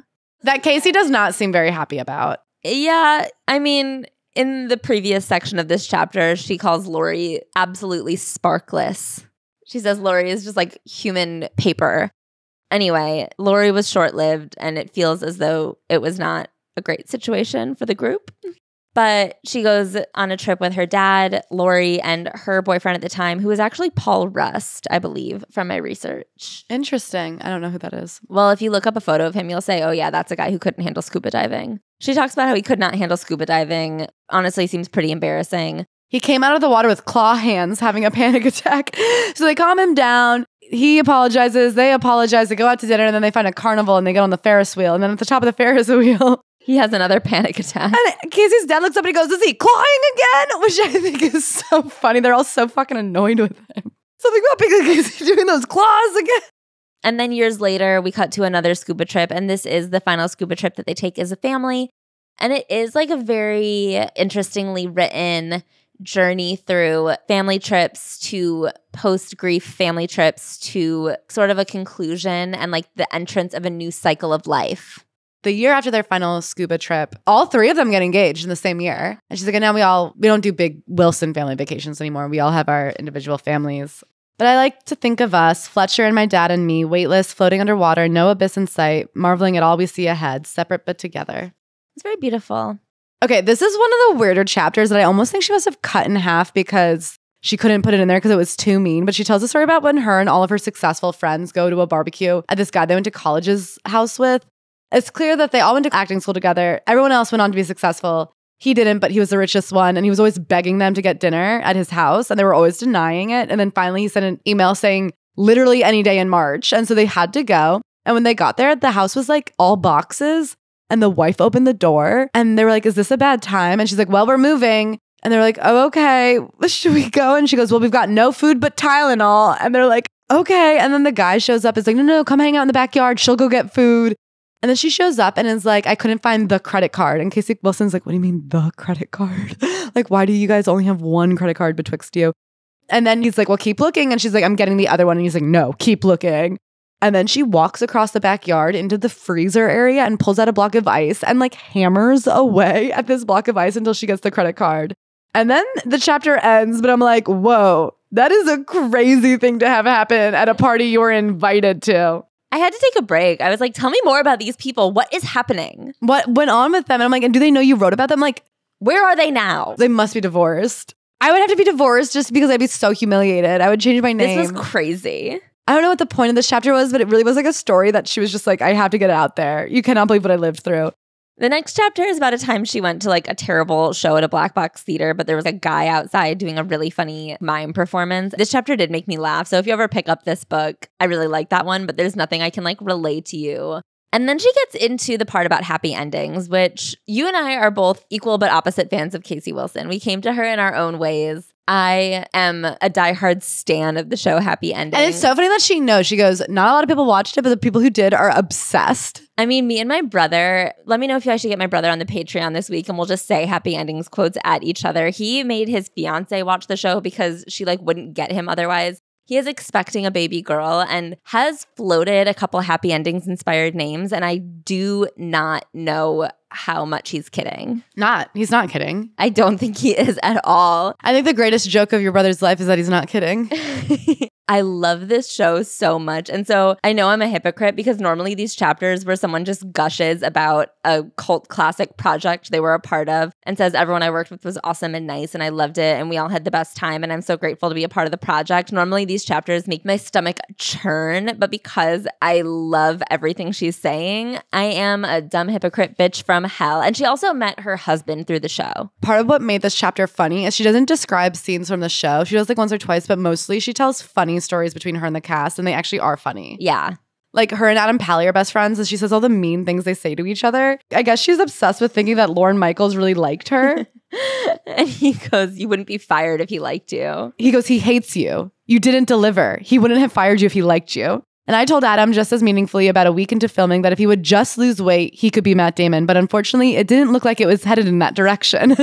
That Casey does not seem very happy about. Yeah, I mean, in the previous section of this chapter, she calls Lori absolutely sparkless. She says Lori is just like human paper. Anyway, Lori was short-lived and it feels as though it was not a great situation for the group. But she goes on a trip with her dad, Lori, and her boyfriend at the time, who was actually Paul Rust, I believe, from my research. Interesting. I don't know who that is. Well, if you look up a photo of him, you'll say, oh yeah, that's a guy who couldn't handle scuba diving. She talks about how he could not handle scuba diving. Honestly, seems pretty embarrassing. He came out of the water with claw hands having a panic attack. So they calm him down. He apologizes. They apologize. They go out to dinner and then they find a carnival and they get on the Ferris wheel. And then at the top of the Ferris wheel, he has another panic attack. And Casey's dad looks up and he goes, is he clawing again? Which I think is so funny. They're all so fucking annoyed with him. Something about Casey doing those claws again. And then years later, we cut to another scuba trip. And this is the final scuba trip that they take as a family. And it is like a very interestingly written journey through family trips to post-grief family trips to sort of a conclusion and like the entrance of a new cycle of life. The year after their final scuba trip, all three of them get engaged in the same year. And she's like, and now we don't do big Wilson family vacations anymore. We all have our individual families. But I like to think of us, Fletcher and my dad and me, weightless, floating underwater, no abyss in sight, marveling at all we see ahead, separate but together. It's very beautiful. Okay, this is one of the weirder chapters that I almost think she must have cut in half because she couldn't put it in there because it was too mean. But she tells a story about when her and all of her successful friends go to a barbecue at this guy they went to college's house with. It's clear that they all went to acting school together. Everyone else went on to be successful. He didn't, but he was the richest one. And he was always begging them to get dinner at his house. And they were always denying it. And then finally he sent an email saying literally any day in March. And so they had to go. And when they got there, the house was like all boxes. And the wife opened the door. And they were like, is this a bad time? And she's like, well, we're moving. And they're like, oh, okay. Should we go? And she goes, well, we've got no food but Tylenol. And they're like, okay. And then the guy shows up. It's like, no, come hang out in the backyard. She'll go get food. And then she shows up and is like, I couldn't find the credit card. And Casey Wilson's like, what do you mean the credit card? Like, why do you guys only have one credit card betwixt you? And then he's like, well, keep looking. And she's like, I'm getting the other one. And he's like, no, keep looking. And then she walks across the backyard into the freezer area and pulls out a block of ice and like hammers away at this block of ice until she gets the credit card. And then the chapter ends, but I'm like, whoa, that is a crazy thing to have happen at a party you were invited to. I had to take a break. I was like, tell me more about these people. What is happening? What went on with them? And I'm like, and do they know you wrote about them? Like, where are they now? They must be divorced. I would have to be divorced just because I'd be so humiliated. I would change my name. This was crazy. I don't know what the point of this chapter was, but it really was like a story that she was just like, I have to get it out there. You cannot believe what I lived through. The next chapter is about a time she went to like a terrible show at a black box theater, but there was a guy outside doing a really funny mime performance. This chapter did make me laugh. So if you ever pick up this book, I really like that one, but there's nothing I can like relate to you. And then she gets into the part about happy endings, which you and I are both equal but opposite fans of Casey Wilson. We came to her in our own ways. I am a diehard stan of the show Happy Endings. And it's so funny that she knows. She goes, not a lot of people watched it, but the people who did are obsessed. I mean, me and my brother, let me know if I should get my brother on the Patreon this week and we'll just say Happy Endings quotes at each other. He made his fiance watch the show because she like wouldn't get him otherwise. He is expecting a baby girl and has floated a couple Happy Endings inspired names. And I do not know how much he's kidding. He's not kidding. I don't think he is at all. I think the greatest joke of your brother's life is that he's not kidding. I love this show so much. And so I know I'm a hypocrite because normally these chapters where someone just gushes about a cult classic project they were a part of and says everyone I worked with was awesome and nice and I loved it and we all had the best time and I'm so grateful to be a part of the project. Normally these chapters make my stomach churn, but because I love everything she's saying, I am a dumb hypocrite bitch from hell. And she also met her husband through the show. Part of what made this chapter funny is she doesn't describe scenes from the show. She does like once or twice, but mostly she tells funny stories between her and the cast, and they actually are funny. Yeah. Like her and Adam Pally are best friends, and she says all the mean things they say to each other. I guess she's obsessed with thinking that Lorne Michaels really liked her. And he goes, you wouldn't be fired if he liked you. He goes, he hates you. You didn't deliver. He wouldn't have fired you if he liked you. And I told Adam just as meaningfully about a week into filming that if he would just lose weight, he could be Matt Damon. But unfortunately, it didn't look like it was headed in that direction.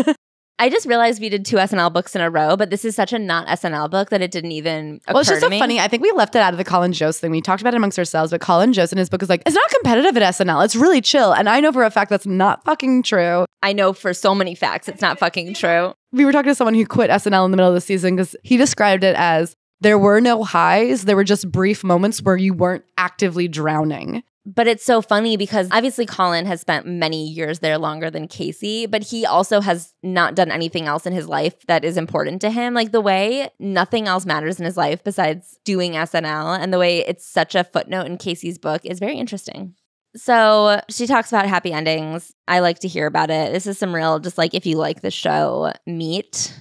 I just realized we did 2 SNL books in a row, but this is such a not SNL book that it didn't even occur Well, it's just to so me. funny. I think we left it out of the Colin Jost thing. We talked about it amongst ourselves, but Colin Jost in his book is like, it's not competitive at SNL. It's really chill. And I know for a fact that's not fucking true. I know for so many facts it's not fucking true. We were talking to someone who quit SNL in the middle of the season because he described it as there were no highs. There were just brief moments where you weren't actively drowning. But it's so funny because obviously Colin has spent many years there longer than Casey, but he also has not done anything else in his life that is important to him. Like the way nothing else matters in his life besides doing SNL and the way it's such a footnote in Casey's book is very interesting. So she talks about happy endings. I like to hear about it. This is some real, just like if you like the show, meat.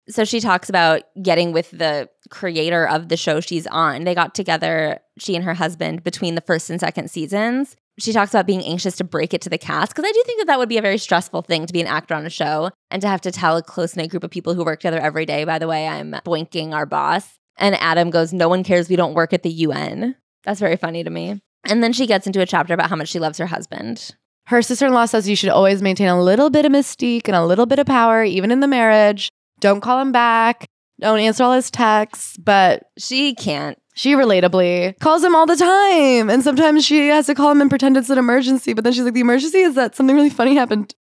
So she talks about getting with the creator of the show she's on. They got together, she and her husband, between the first and second seasons. She talks about being anxious to break it to the cast because I do think that that would be a very stressful thing to be an actor on a show and to have to tell a close-knit group of people who work together every day, by the way, I'm boinking our boss. And Adam goes, no one cares we don't work at the UN. That's very funny to me. And then she gets into a chapter about how much she loves her husband. Her sister-in-law says you should always maintain a little bit of mystique and a little bit of power, even in the marriage. Don't call him back. Don't answer all his texts. But she can't. She relatably calls him all the time. And sometimes she has to call him and pretend it's an emergency. But then she's like, the emergency is that something really funny happened.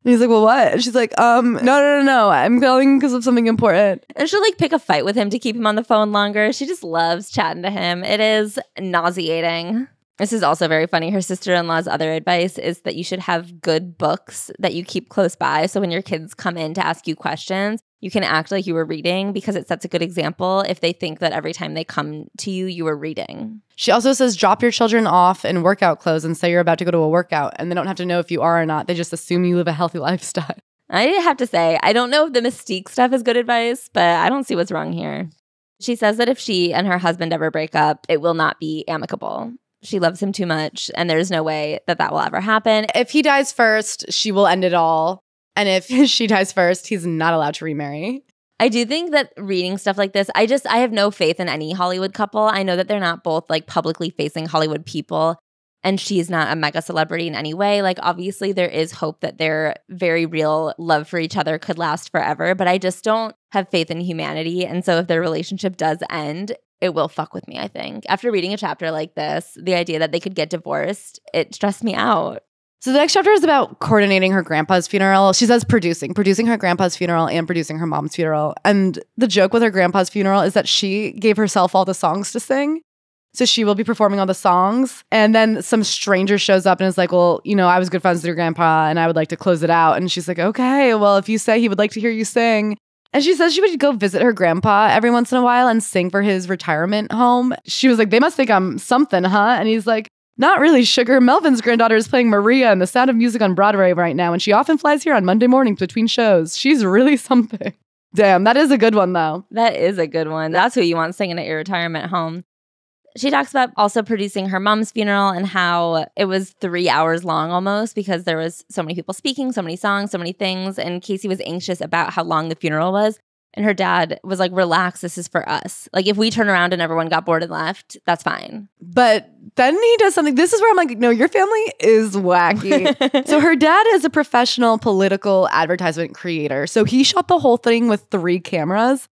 And he's like, well, what? And she's like, no. I'm calling because of something important. And she'll like pick a fight with him to keep him on the phone longer. She just loves chatting to him. It is nauseating. This is also very funny. Her sister-in-law's other advice is that you should have good books that you keep close by. So when your kids come in to ask you questions, you can act like you were reading because it sets a good example if they think that every time they come to you, you were reading. She also says drop your children off in workout clothes and say you're about to go to a workout. And they don't have to know if you are or not. They just assume you live a healthy lifestyle. I have to say, I don't know if the mystique stuff is good advice, but I don't see what's wrong here. She says that if she and her husband ever break up, it will not be amicable. She loves him too much, and there's no way that that will ever happen. If he dies first, she will end it all. And if she dies first, he's not allowed to remarry. I do think that reading stuff like this, I have no faith in any Hollywood couple. I know that they're not both like publicly facing Hollywood people, and she's not a mega celebrity in any way. Like, obviously, there is hope that their very real love for each other could last forever, but I just don't have faith in humanity. And so if their relationship does end, it will fuck with me, I think. After reading a chapter like this, the idea that they could get divorced, it stressed me out. So the next chapter is about coordinating her grandpa's funeral. She says producing her grandpa's funeral and producing her mom's funeral. And the joke with her grandpa's funeral is that she gave herself all the songs to sing. So she will be performing all the songs. And then some stranger shows up and is like, well, you know, I was good friends with your grandpa and I would like to close it out. And she's like, okay, well, if you say he would like to hear you sing. And she says she would go visit her grandpa every once in a while and sing for his retirement home. She was like, they must think I'm something, huh? And he's like, not really, sugar. Melvin's granddaughter is playing Maria in The Sound of Music on Broadway right now, and she often flies here on Monday mornings between shows. She's really something. Damn, that is a good one, though. That is a good one. That's who you want singing at your retirement home. She talks about also producing her mom's funeral and how it was 3 hours long almost because there was so many people speaking, so many songs, so many things. And Casey was anxious about how long the funeral was. And her dad was like, relax, this is for us. Like, if we turn around and everyone got bored and left, that's fine. But then he does something. This is where I'm like, no, your family is wacky. So her dad is a professional political advertisement creator. So he shot the whole thing with 3 cameras.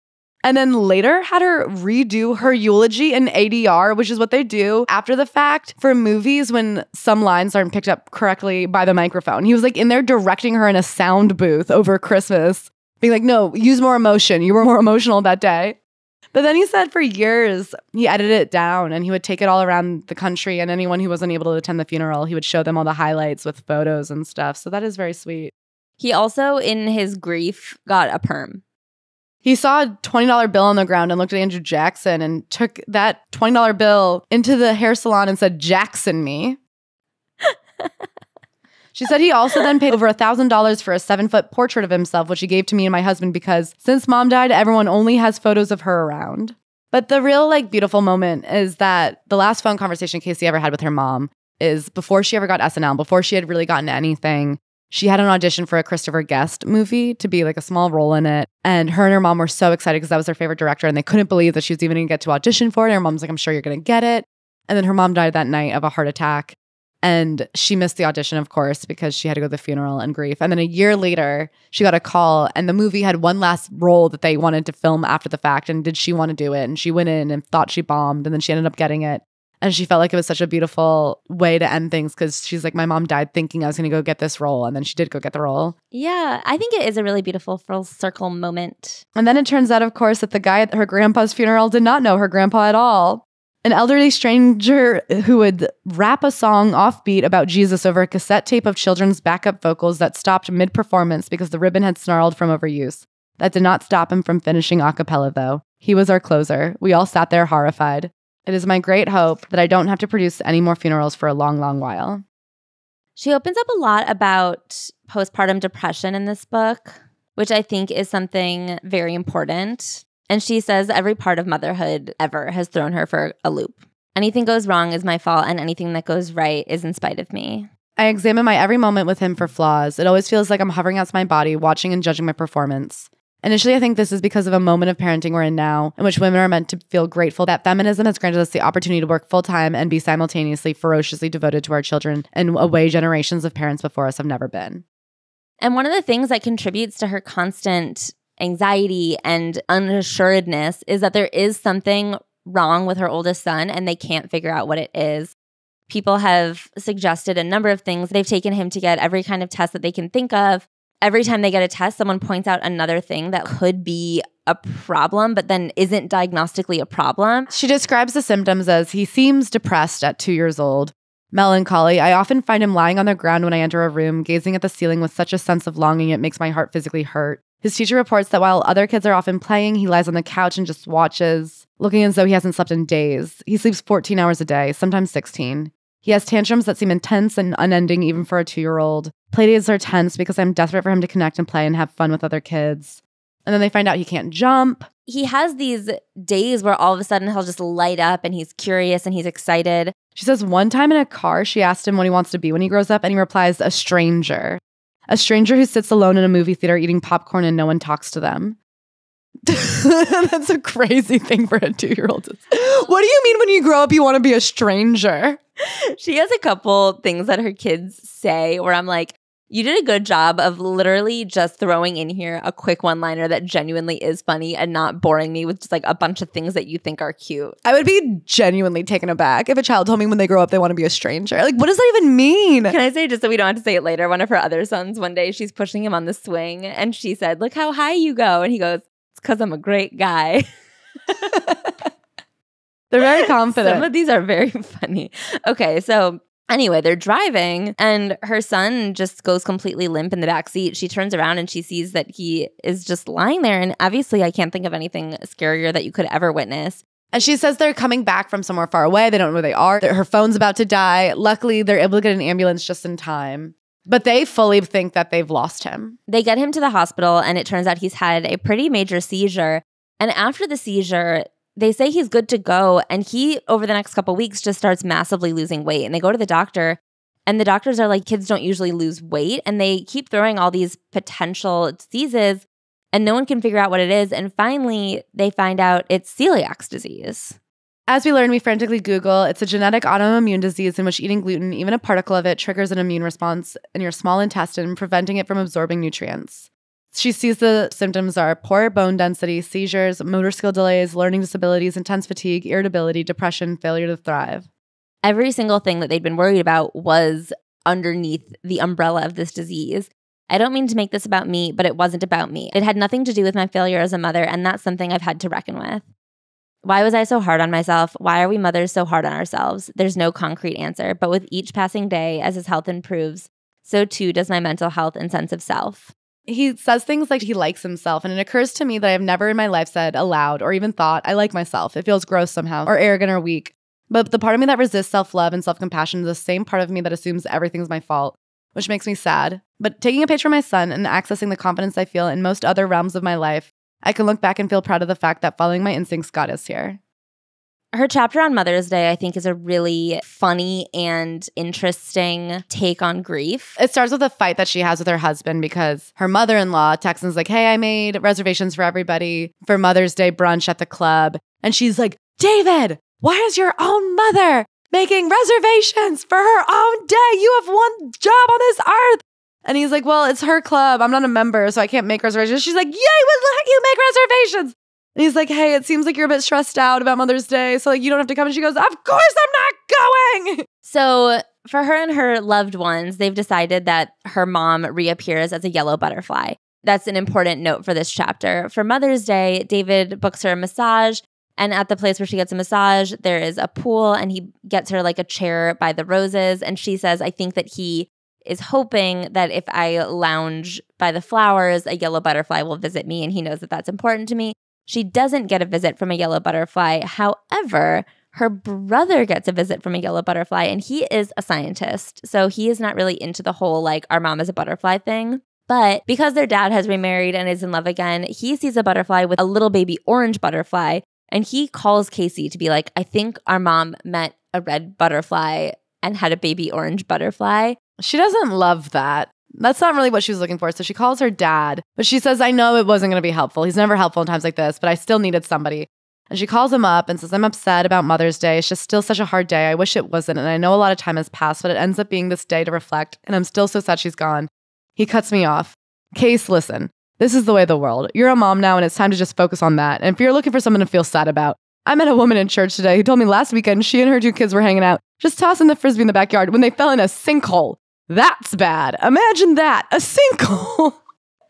And then later had her redo her eulogy in ADR, which is what they do after the fact for movies when some lines aren't picked up correctly by the microphone. He was like in there directing her in a sound booth over Christmas, being like, no, use more emotion. You were more emotional that day. But then he said for years, he edited it down and he would take it all around the country. And anyone who wasn't able to attend the funeral, he would show them all the highlights with photos and stuff. So that is very sweet. He also, in his grief, got a perm. He saw a $20 bill on the ground and looked at Andrew Jackson and took that $20 bill into the hair salon and said, Jackson me. She said he also then paid over $1,000 for a 7-foot portrait of himself, which he gave to me and my husband because since mom died, everyone only has photos of her around. But the real beautiful moment is that the last phone conversation Casey ever had with her mom is before she ever got SNL, before she had really gotten anything. She had an audition for a Christopher Guest movie to be a small role in it. And her mom were so excited because that was their favorite director and they couldn't believe that she was even going to get to audition for it. And her mom's like, I'm sure you're going to get it. And then her mom died that night of a heart attack. And she missed the audition, of course, because she had to go to the funeral and grief. And then a year later, she got a call and the movie had one last role that they wanted to film after the fact. And did she want to do it? And she went in and thought she bombed and then she ended up getting it. And she felt like it was such a beautiful way to end things because she's like, my mom died thinking I was going to go get this role. And then she did go get the role. Yeah, I think it is a really beautiful full circle moment. And then it turns out, of course, that the guy at her grandpa's funeral did not know her grandpa at all. An elderly stranger who would rap a song offbeat about Jesus over a cassette tape of children's backup vocals that stopped mid-performance because the ribbon had snarled from overuse. That did not stop him from finishing a cappella, though. He was our closer. We all sat there horrified. It is my great hope that I don't have to produce any more funerals for a long, long while. She opens up a lot about postpartum depression in this book, which I think is something very important. And she says every part of motherhood ever has thrown her for a loop. Anything goes wrong is my fault, and anything that goes right is in spite of me. I examine my every moment with him for flaws. It always feels like I'm hovering outside my body, watching and judging my performance. Initially, I think this is because of a moment of parenting we're in now, in which women are meant to feel grateful that feminism has granted us the opportunity to work full-time and be simultaneously ferociously devoted to our children in a way generations of parents before us have never been. And one of the things that contributes to her constant anxiety and unassuredness is that there is something wrong with her oldest son and they can't figure out what it is. People have suggested a number of things. They've taken him to get every kind of test that they can think of. Every time they get a test, someone points out another thing that could be a problem, but then isn't diagnostically a problem. She describes the symptoms as he seems depressed at 2 years old. Melancholy. I often find him lying on the ground when I enter a room, gazing at the ceiling with such a sense of longing it makes my heart physically hurt. His teacher reports that while other kids are often playing, he lies on the couch and just watches, looking as though he hasn't slept in days. He sleeps 14 hours a day, sometimes 16. He has tantrums that seem intense and unending even for a 2-year-old. Playdates are tense because I'm desperate for him to connect and play and have fun with other kids. And then they find out he can't jump. He has these days where all of a sudden he'll just light up and he's curious and he's excited. She says one time in a car, she asked him what he wants to be when he grows up, and he replies, a stranger. A stranger who sits alone in a movie theater eating popcorn and no one talks to them. That's a crazy thing for a 2-year-old. What do you mean when you grow up you want to be a stranger? She has a couple things that her kids say where I'm like, you did a good job of literally just throwing in here a quick one-liner that genuinely is funny and not boring me with just like a bunch of things that you think are cute. I would be genuinely taken aback if a child told me when they grow up they want to be a stranger. Like, what does that even mean? Can I say, just so we don't have to say it later, one of her other sons, one day she's pushing him on the swing and she said, look how high you go. And he goes, it's because I'm a great guy. They're very confident. Some of these are very funny. Okay, so anyway, they're driving and her son just goes completely limp in the back seat. She turns around and she sees that he is just lying there. And obviously, I can't think of anything scarier that you could ever witness. And she says they're coming back from somewhere far away. They don't know where they are. Her phone's about to die. Luckily, they're able to get an ambulance just in time. But they fully think that they've lost him. They get him to the hospital and it turns out he's had a pretty major seizure. And after the seizure, they say he's good to go, and he, over the next couple of weeks, just starts massively losing weight. And they go to the doctor, and the doctors are like, kids don't usually lose weight. And they keep throwing all these potential diseases, and no one can figure out what it is. And finally, they find out it's celiac disease. As we learn, we frantically Google, it's a genetic autoimmune disease in which eating gluten, even a particle of it, triggers an immune response in your small intestine, preventing it from absorbing nutrients. She sees the symptoms are poor bone density, seizures, motor skill delays, learning disabilities, intense fatigue, irritability, depression, failure to thrive. Every single thing that they'd been worried about was underneath the umbrella of this disease. I don't mean to make this about me, but it wasn't about me. It had nothing to do with my failure as a mother, and that's something I've had to reckon with. Why was I so hard on myself? Why are we mothers so hard on ourselves? There's no concrete answer, but with each passing day, as his health improves, so too does my mental health and sense of self. He says things like he likes himself, and it occurs to me that I've never in my life said aloud or even thought, I like myself. It feels gross somehow, or arrogant or weak. But the part of me that resists self-love and self-compassion is the same part of me that assumes everything's my fault, which makes me sad. But taking a page from my son and accessing the confidence I feel in most other realms of my life, I can look back and feel proud of the fact that following my instincts got us here. Her chapter on Mother's Day, I think, is a really funny and interesting take on grief. It starts with a fight that she has with her husband because her mother-in-law texts and is like, hey, I made reservations for everybody for Mother's Day brunch at the club. And she's like, David, why is your own mother making reservations for her own day? You have one job on this earth. And he's like, well, it's her club. I'm not a member, so I can't make reservations. She's like, yeah, I would let you make reservations. And he's like, hey, it seems like you're a bit stressed out about Mother's Day, so like you don't have to come. And she goes, of course I'm not going. So for her and her loved ones, they've decided that her mom reappears as a yellow butterfly. That's an important note for this chapter. For Mother's Day, David books her a massage, and at the place where she gets a massage, there is a pool, and he gets her like a chair by the roses. And she says, I think that he is hoping that if I lounge by the flowers, a yellow butterfly will visit me, and he knows that that's important to me. She doesn't get a visit from a yellow butterfly. However, her brother gets a visit from a yellow butterfly, and he is a scientist. So he is not really into the whole, like, our mom is a butterfly thing. But because their dad has remarried and is in love again, he sees a butterfly with a little baby orange butterfly, and he calls Casey to be like, I think our mom met a red butterfly and had a baby orange butterfly. She doesn't love that. That's not really what she was looking for. So she calls her dad, but she says, I know it wasn't going to be helpful. He's never helpful in times like this, but I still needed somebody. And she calls him up and says, I'm upset about Mother's Day. It's just still such a hard day. I wish it wasn't. And I know a lot of time has passed, but it ends up being this day to reflect. And I'm still so sad she's gone. He cuts me off. Case, listen, this is the way of the world. You're a mom now and it's time to just focus on that. And if you're looking for someone to feel sad about, I met a woman in church today who told me last weekend she and her 2 kids were hanging out, just tossing the frisbee in the backyard when they fell in a sinkhole. That's bad. Imagine that, a sinkhole.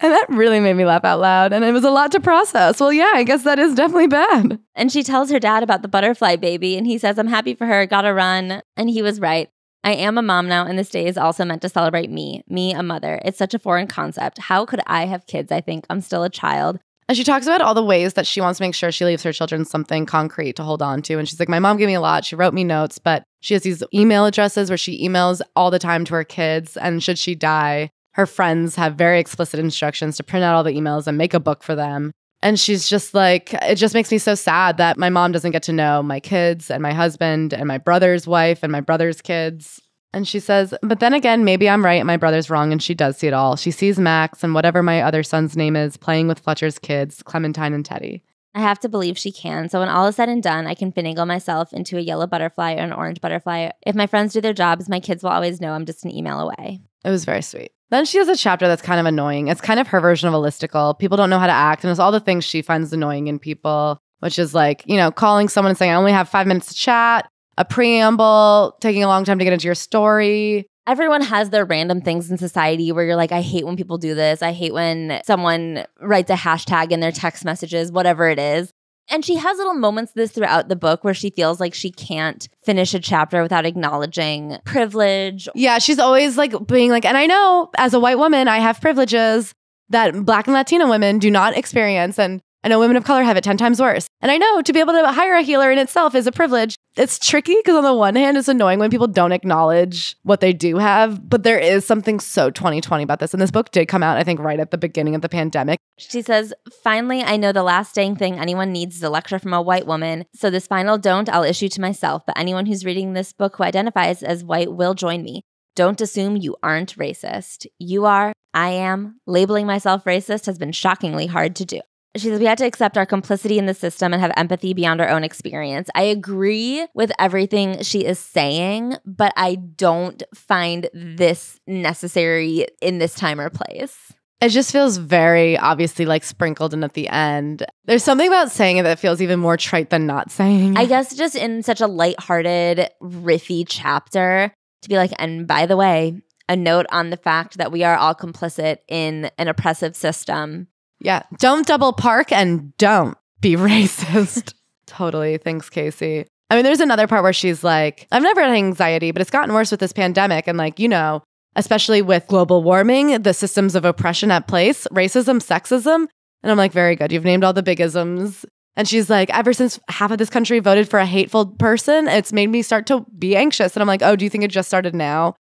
And that really made me laugh out loud. And it was a lot to process. Well, yeah, I guess that is definitely bad. And she tells her dad about the butterfly baby. And he says, I'm happy for her. Gotta run. And he was right. I am a mom now. And this day is also meant to celebrate me, a mother. It's such a foreign concept. How could I have kids? I think I'm still a child. And she talks about all the ways that she wants to make sure she leaves her children something concrete to hold on to. And she's like, my mom gave me a lot. She wrote me notes, but she has these email addresses where she emails all the time to her kids. And should she die, her friends have very explicit instructions to print out all the emails and make a book for them. And she's just like, it just makes me so sad that my mom doesn't get to know my kids and my husband and my brother's wife and my brother's kids. And she says, but then again, maybe I'm right and my brother's wrong and she does see it all. She sees Max and whatever my other son's name is playing with Fletcher's kids, Clementine and Teddy. I have to believe she can. So when all is said and done, I can finagle myself into a yellow butterfly or an orange butterfly. If my friends do their jobs, my kids will always know I'm just an email away. It was very sweet. Then she has a chapter that's kind of annoying. It's kind of her version of a listicle. People don't know how to act. And it's all the things she finds annoying in people, which is like, you know, calling someone and saying, I only have 5 minutes to chat, a preamble, taking a long time to get into your story. Everyone has their random things in society where you're like, I hate when people do this. I hate when someone writes a hashtag in their text messages, whatever it is. And she has little moments this throughout the book where she feels like she can't finish a chapter without acknowledging privilege. Yeah, she's always like being like, and I know as a white woman, I have privileges that Black and Latina women do not experience. And I know women of color have it 10 times worse. And I know to be able to hire a healer in itself is a privilege. It's tricky because on the one hand, it's annoying when people don't acknowledge what they do have. But there is something so 2020 about this. And this book did come out, I think, right at the beginning of the pandemic. She says, finally, I know the last dang thing anyone needs is a lecture from a white woman. So this final don't I'll issue to myself. But anyone who's reading this book who identifies as white will join me. Don't assume you aren't racist. You are. I am. Labeling myself racist has been shockingly hard to do. She says, we had to accept our complicity in the system and have empathy beyond our own experience. I agree with everything she is saying, but I don't find this necessary in this time or place. It just feels very obviously like sprinkled in at the end. There's something about saying it that feels even more trite than not saying it. I guess just in such a lighthearted, riffy chapter to be like, and by the way, a note on the fact that we are all complicit in an oppressive system. Yeah. Don't double park and don't be racist. Totally. Thanks, Casey. I mean, there's another part where she's like, I've never had anxiety, but it's gotten worse with this pandemic. And like, you know, especially with global warming, the systems of oppression at place, racism, sexism. And I'm like, very good. You've named all the big isms. And she's like, ever since half of this country voted for a hateful person, it's made me start to be anxious. And I'm like, oh, do you think it just started now?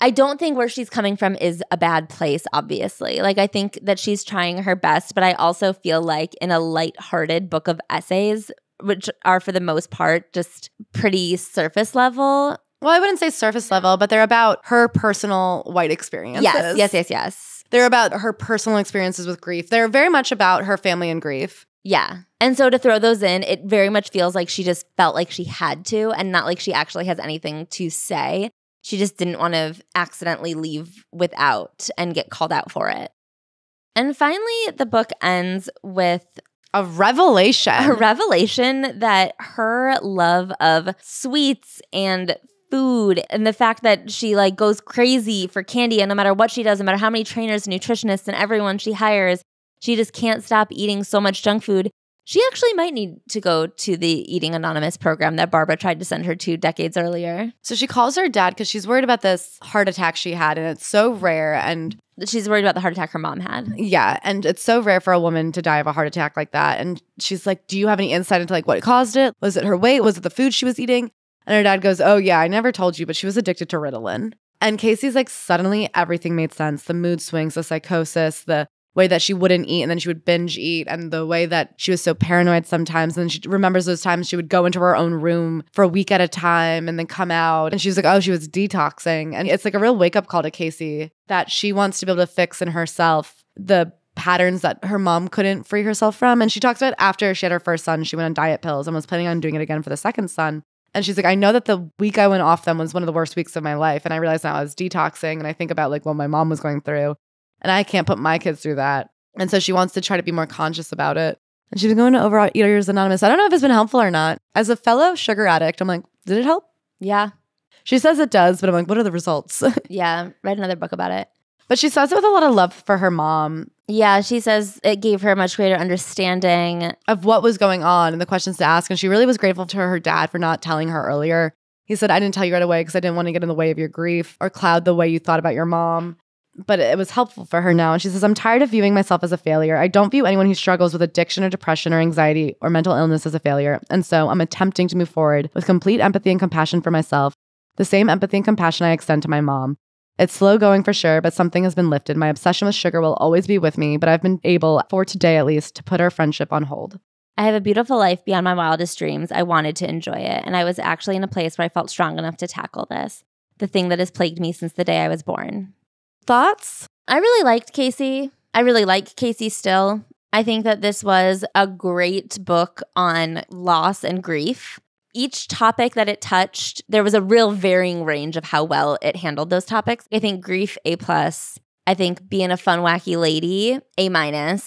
I don't think where she's coming from is a bad place, obviously. Like, I think that she's trying her best, but I also feel like in a lighthearted book of essays, which are for the most part just pretty surface level. Well, I wouldn't say surface level, but they're about her personal white experiences. Yes. They're about her personal experiences with grief. They're very much about her family and grief. Yeah. And so to throw those in, it very much feels like she just felt like she had to and not like she actually has anything to say. She just didn't want to accidentally leave without and get called out for it. And finally, the book ends with a revelation. A revelation that her love of sweets and food and the fact that she like goes crazy for candy, and no matter what she does, no matter how many trainers, nutritionists, and everyone she hires, she just can't stop eating so much junk food. She actually might need to go to the Eating Anonymous program that Barbara tried to send her to decades earlier. So she calls her dad because she's worried about this heart attack she had, and it's so rare. And she's worried about the heart attack her mom had. Yeah, and it's so rare for a woman to die of a heart attack like that. And she's like, do you have any insight into like what caused it? Was it her weight? Was it the food she was eating? And her dad goes, oh yeah, I never told you, but she was addicted to Ritalin. And Casey's like, suddenly everything made sense. The mood swings, the psychosis, the way that she wouldn't eat and then she would binge eat, and the way that she was so paranoid sometimes. And she remembers those times she would go into her own room for a week at a time and then come out. And she was like, oh, she was detoxing. And it's like a real wake-up call to Casey that she wants to be able to fix in herself the patterns that her mom couldn't free herself from. And she talks about after she had her first son, she went on diet pills and was planning on doing it again for the second son. And she's like, I know that the week I went off them was one of the worst weeks of my life. And I realized now I was detoxing. And I think about like what my mom was going through. And I can't put my kids through that. And so she wants to try to be more conscious about it. And she's going to Overeaters Anonymous. I don't know if it's been helpful or not. As a fellow sugar addict, I'm like, did it help? Yeah. She says it does, but I'm like, what are the results? Yeah. Write another book about it. But she says it with a lot of love for her mom. Yeah, she says it gave her a much greater understanding of what was going on and the questions to ask. And she really was grateful to her dad for not telling her earlier. He said, I didn't tell you right away because I didn't want to get in the way of your grief or cloud the way you thought about your mom. But it was helpful for her now. And she says, I'm tired of viewing myself as a failure. I don't view anyone who struggles with addiction or depression or anxiety or mental illness as a failure. And so I'm attempting to move forward with complete empathy and compassion for myself, the same empathy and compassion I extend to my mom. It's slow going for sure, but something has been lifted. My obsession with sugar will always be with me, but I've been able, for today at least, to put our friendship on hold. I have a beautiful life beyond my wildest dreams. I wanted to enjoy it, and I was actually in a place where I felt strong enough to tackle this, the thing that has plagued me since the day I was born. Thoughts? I really liked Casey. I really like Casey still. I think that this was a great book on loss and grief. Each topic that it touched, there was a real varying range of how well it handled those topics. I think grief, A+. I think being a fun, wacky lady, A-.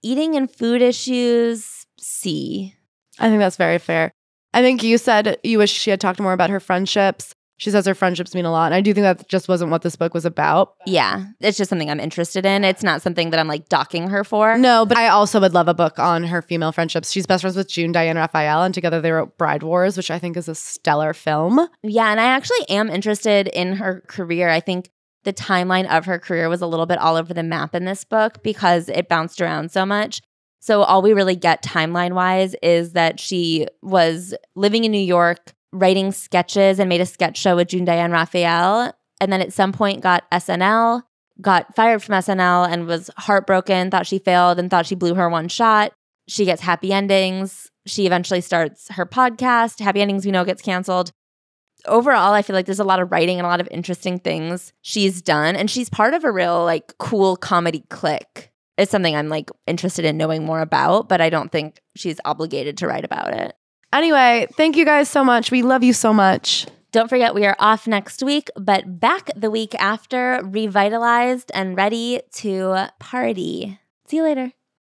Eating and food issues, C. I think that's very fair. I think you said you wish she had talked more about her friendships. She says her friendships mean a lot. And I do think that just wasn't what this book was about. Yeah. It's just something I'm interested in. It's not something that I'm like docking her for. No, but I also would love a book on her female friendships. She's best friends with June, Diane, Raphael, and together they wrote Bride Wars, which I think is a stellar film. Yeah. And I actually am interested in her career. I think the timeline of her career was a little bit all over the map in this book because it bounced around so much. So all we really get timeline-wise is that she was living in New York, writing sketches and made a sketch show with June, Diane, Raphael, and then at some point got SNL, got fired from SNL and was heartbroken, thought she failed and thought she blew her one shot. She gets happy endings. She eventually starts her podcast. Happy Endings, we know, gets canceled. Overall, I feel like there's a lot of writing and a lot of interesting things she's done, and she's part of a real like cool comedy clique. It's something I'm like interested in knowing more about, but I don't think she's obligated to write about it. Anyway, thank you guys so much. We love you so much. Don't forget, we are off next week, but back the week after, revitalized and ready to party. See you later.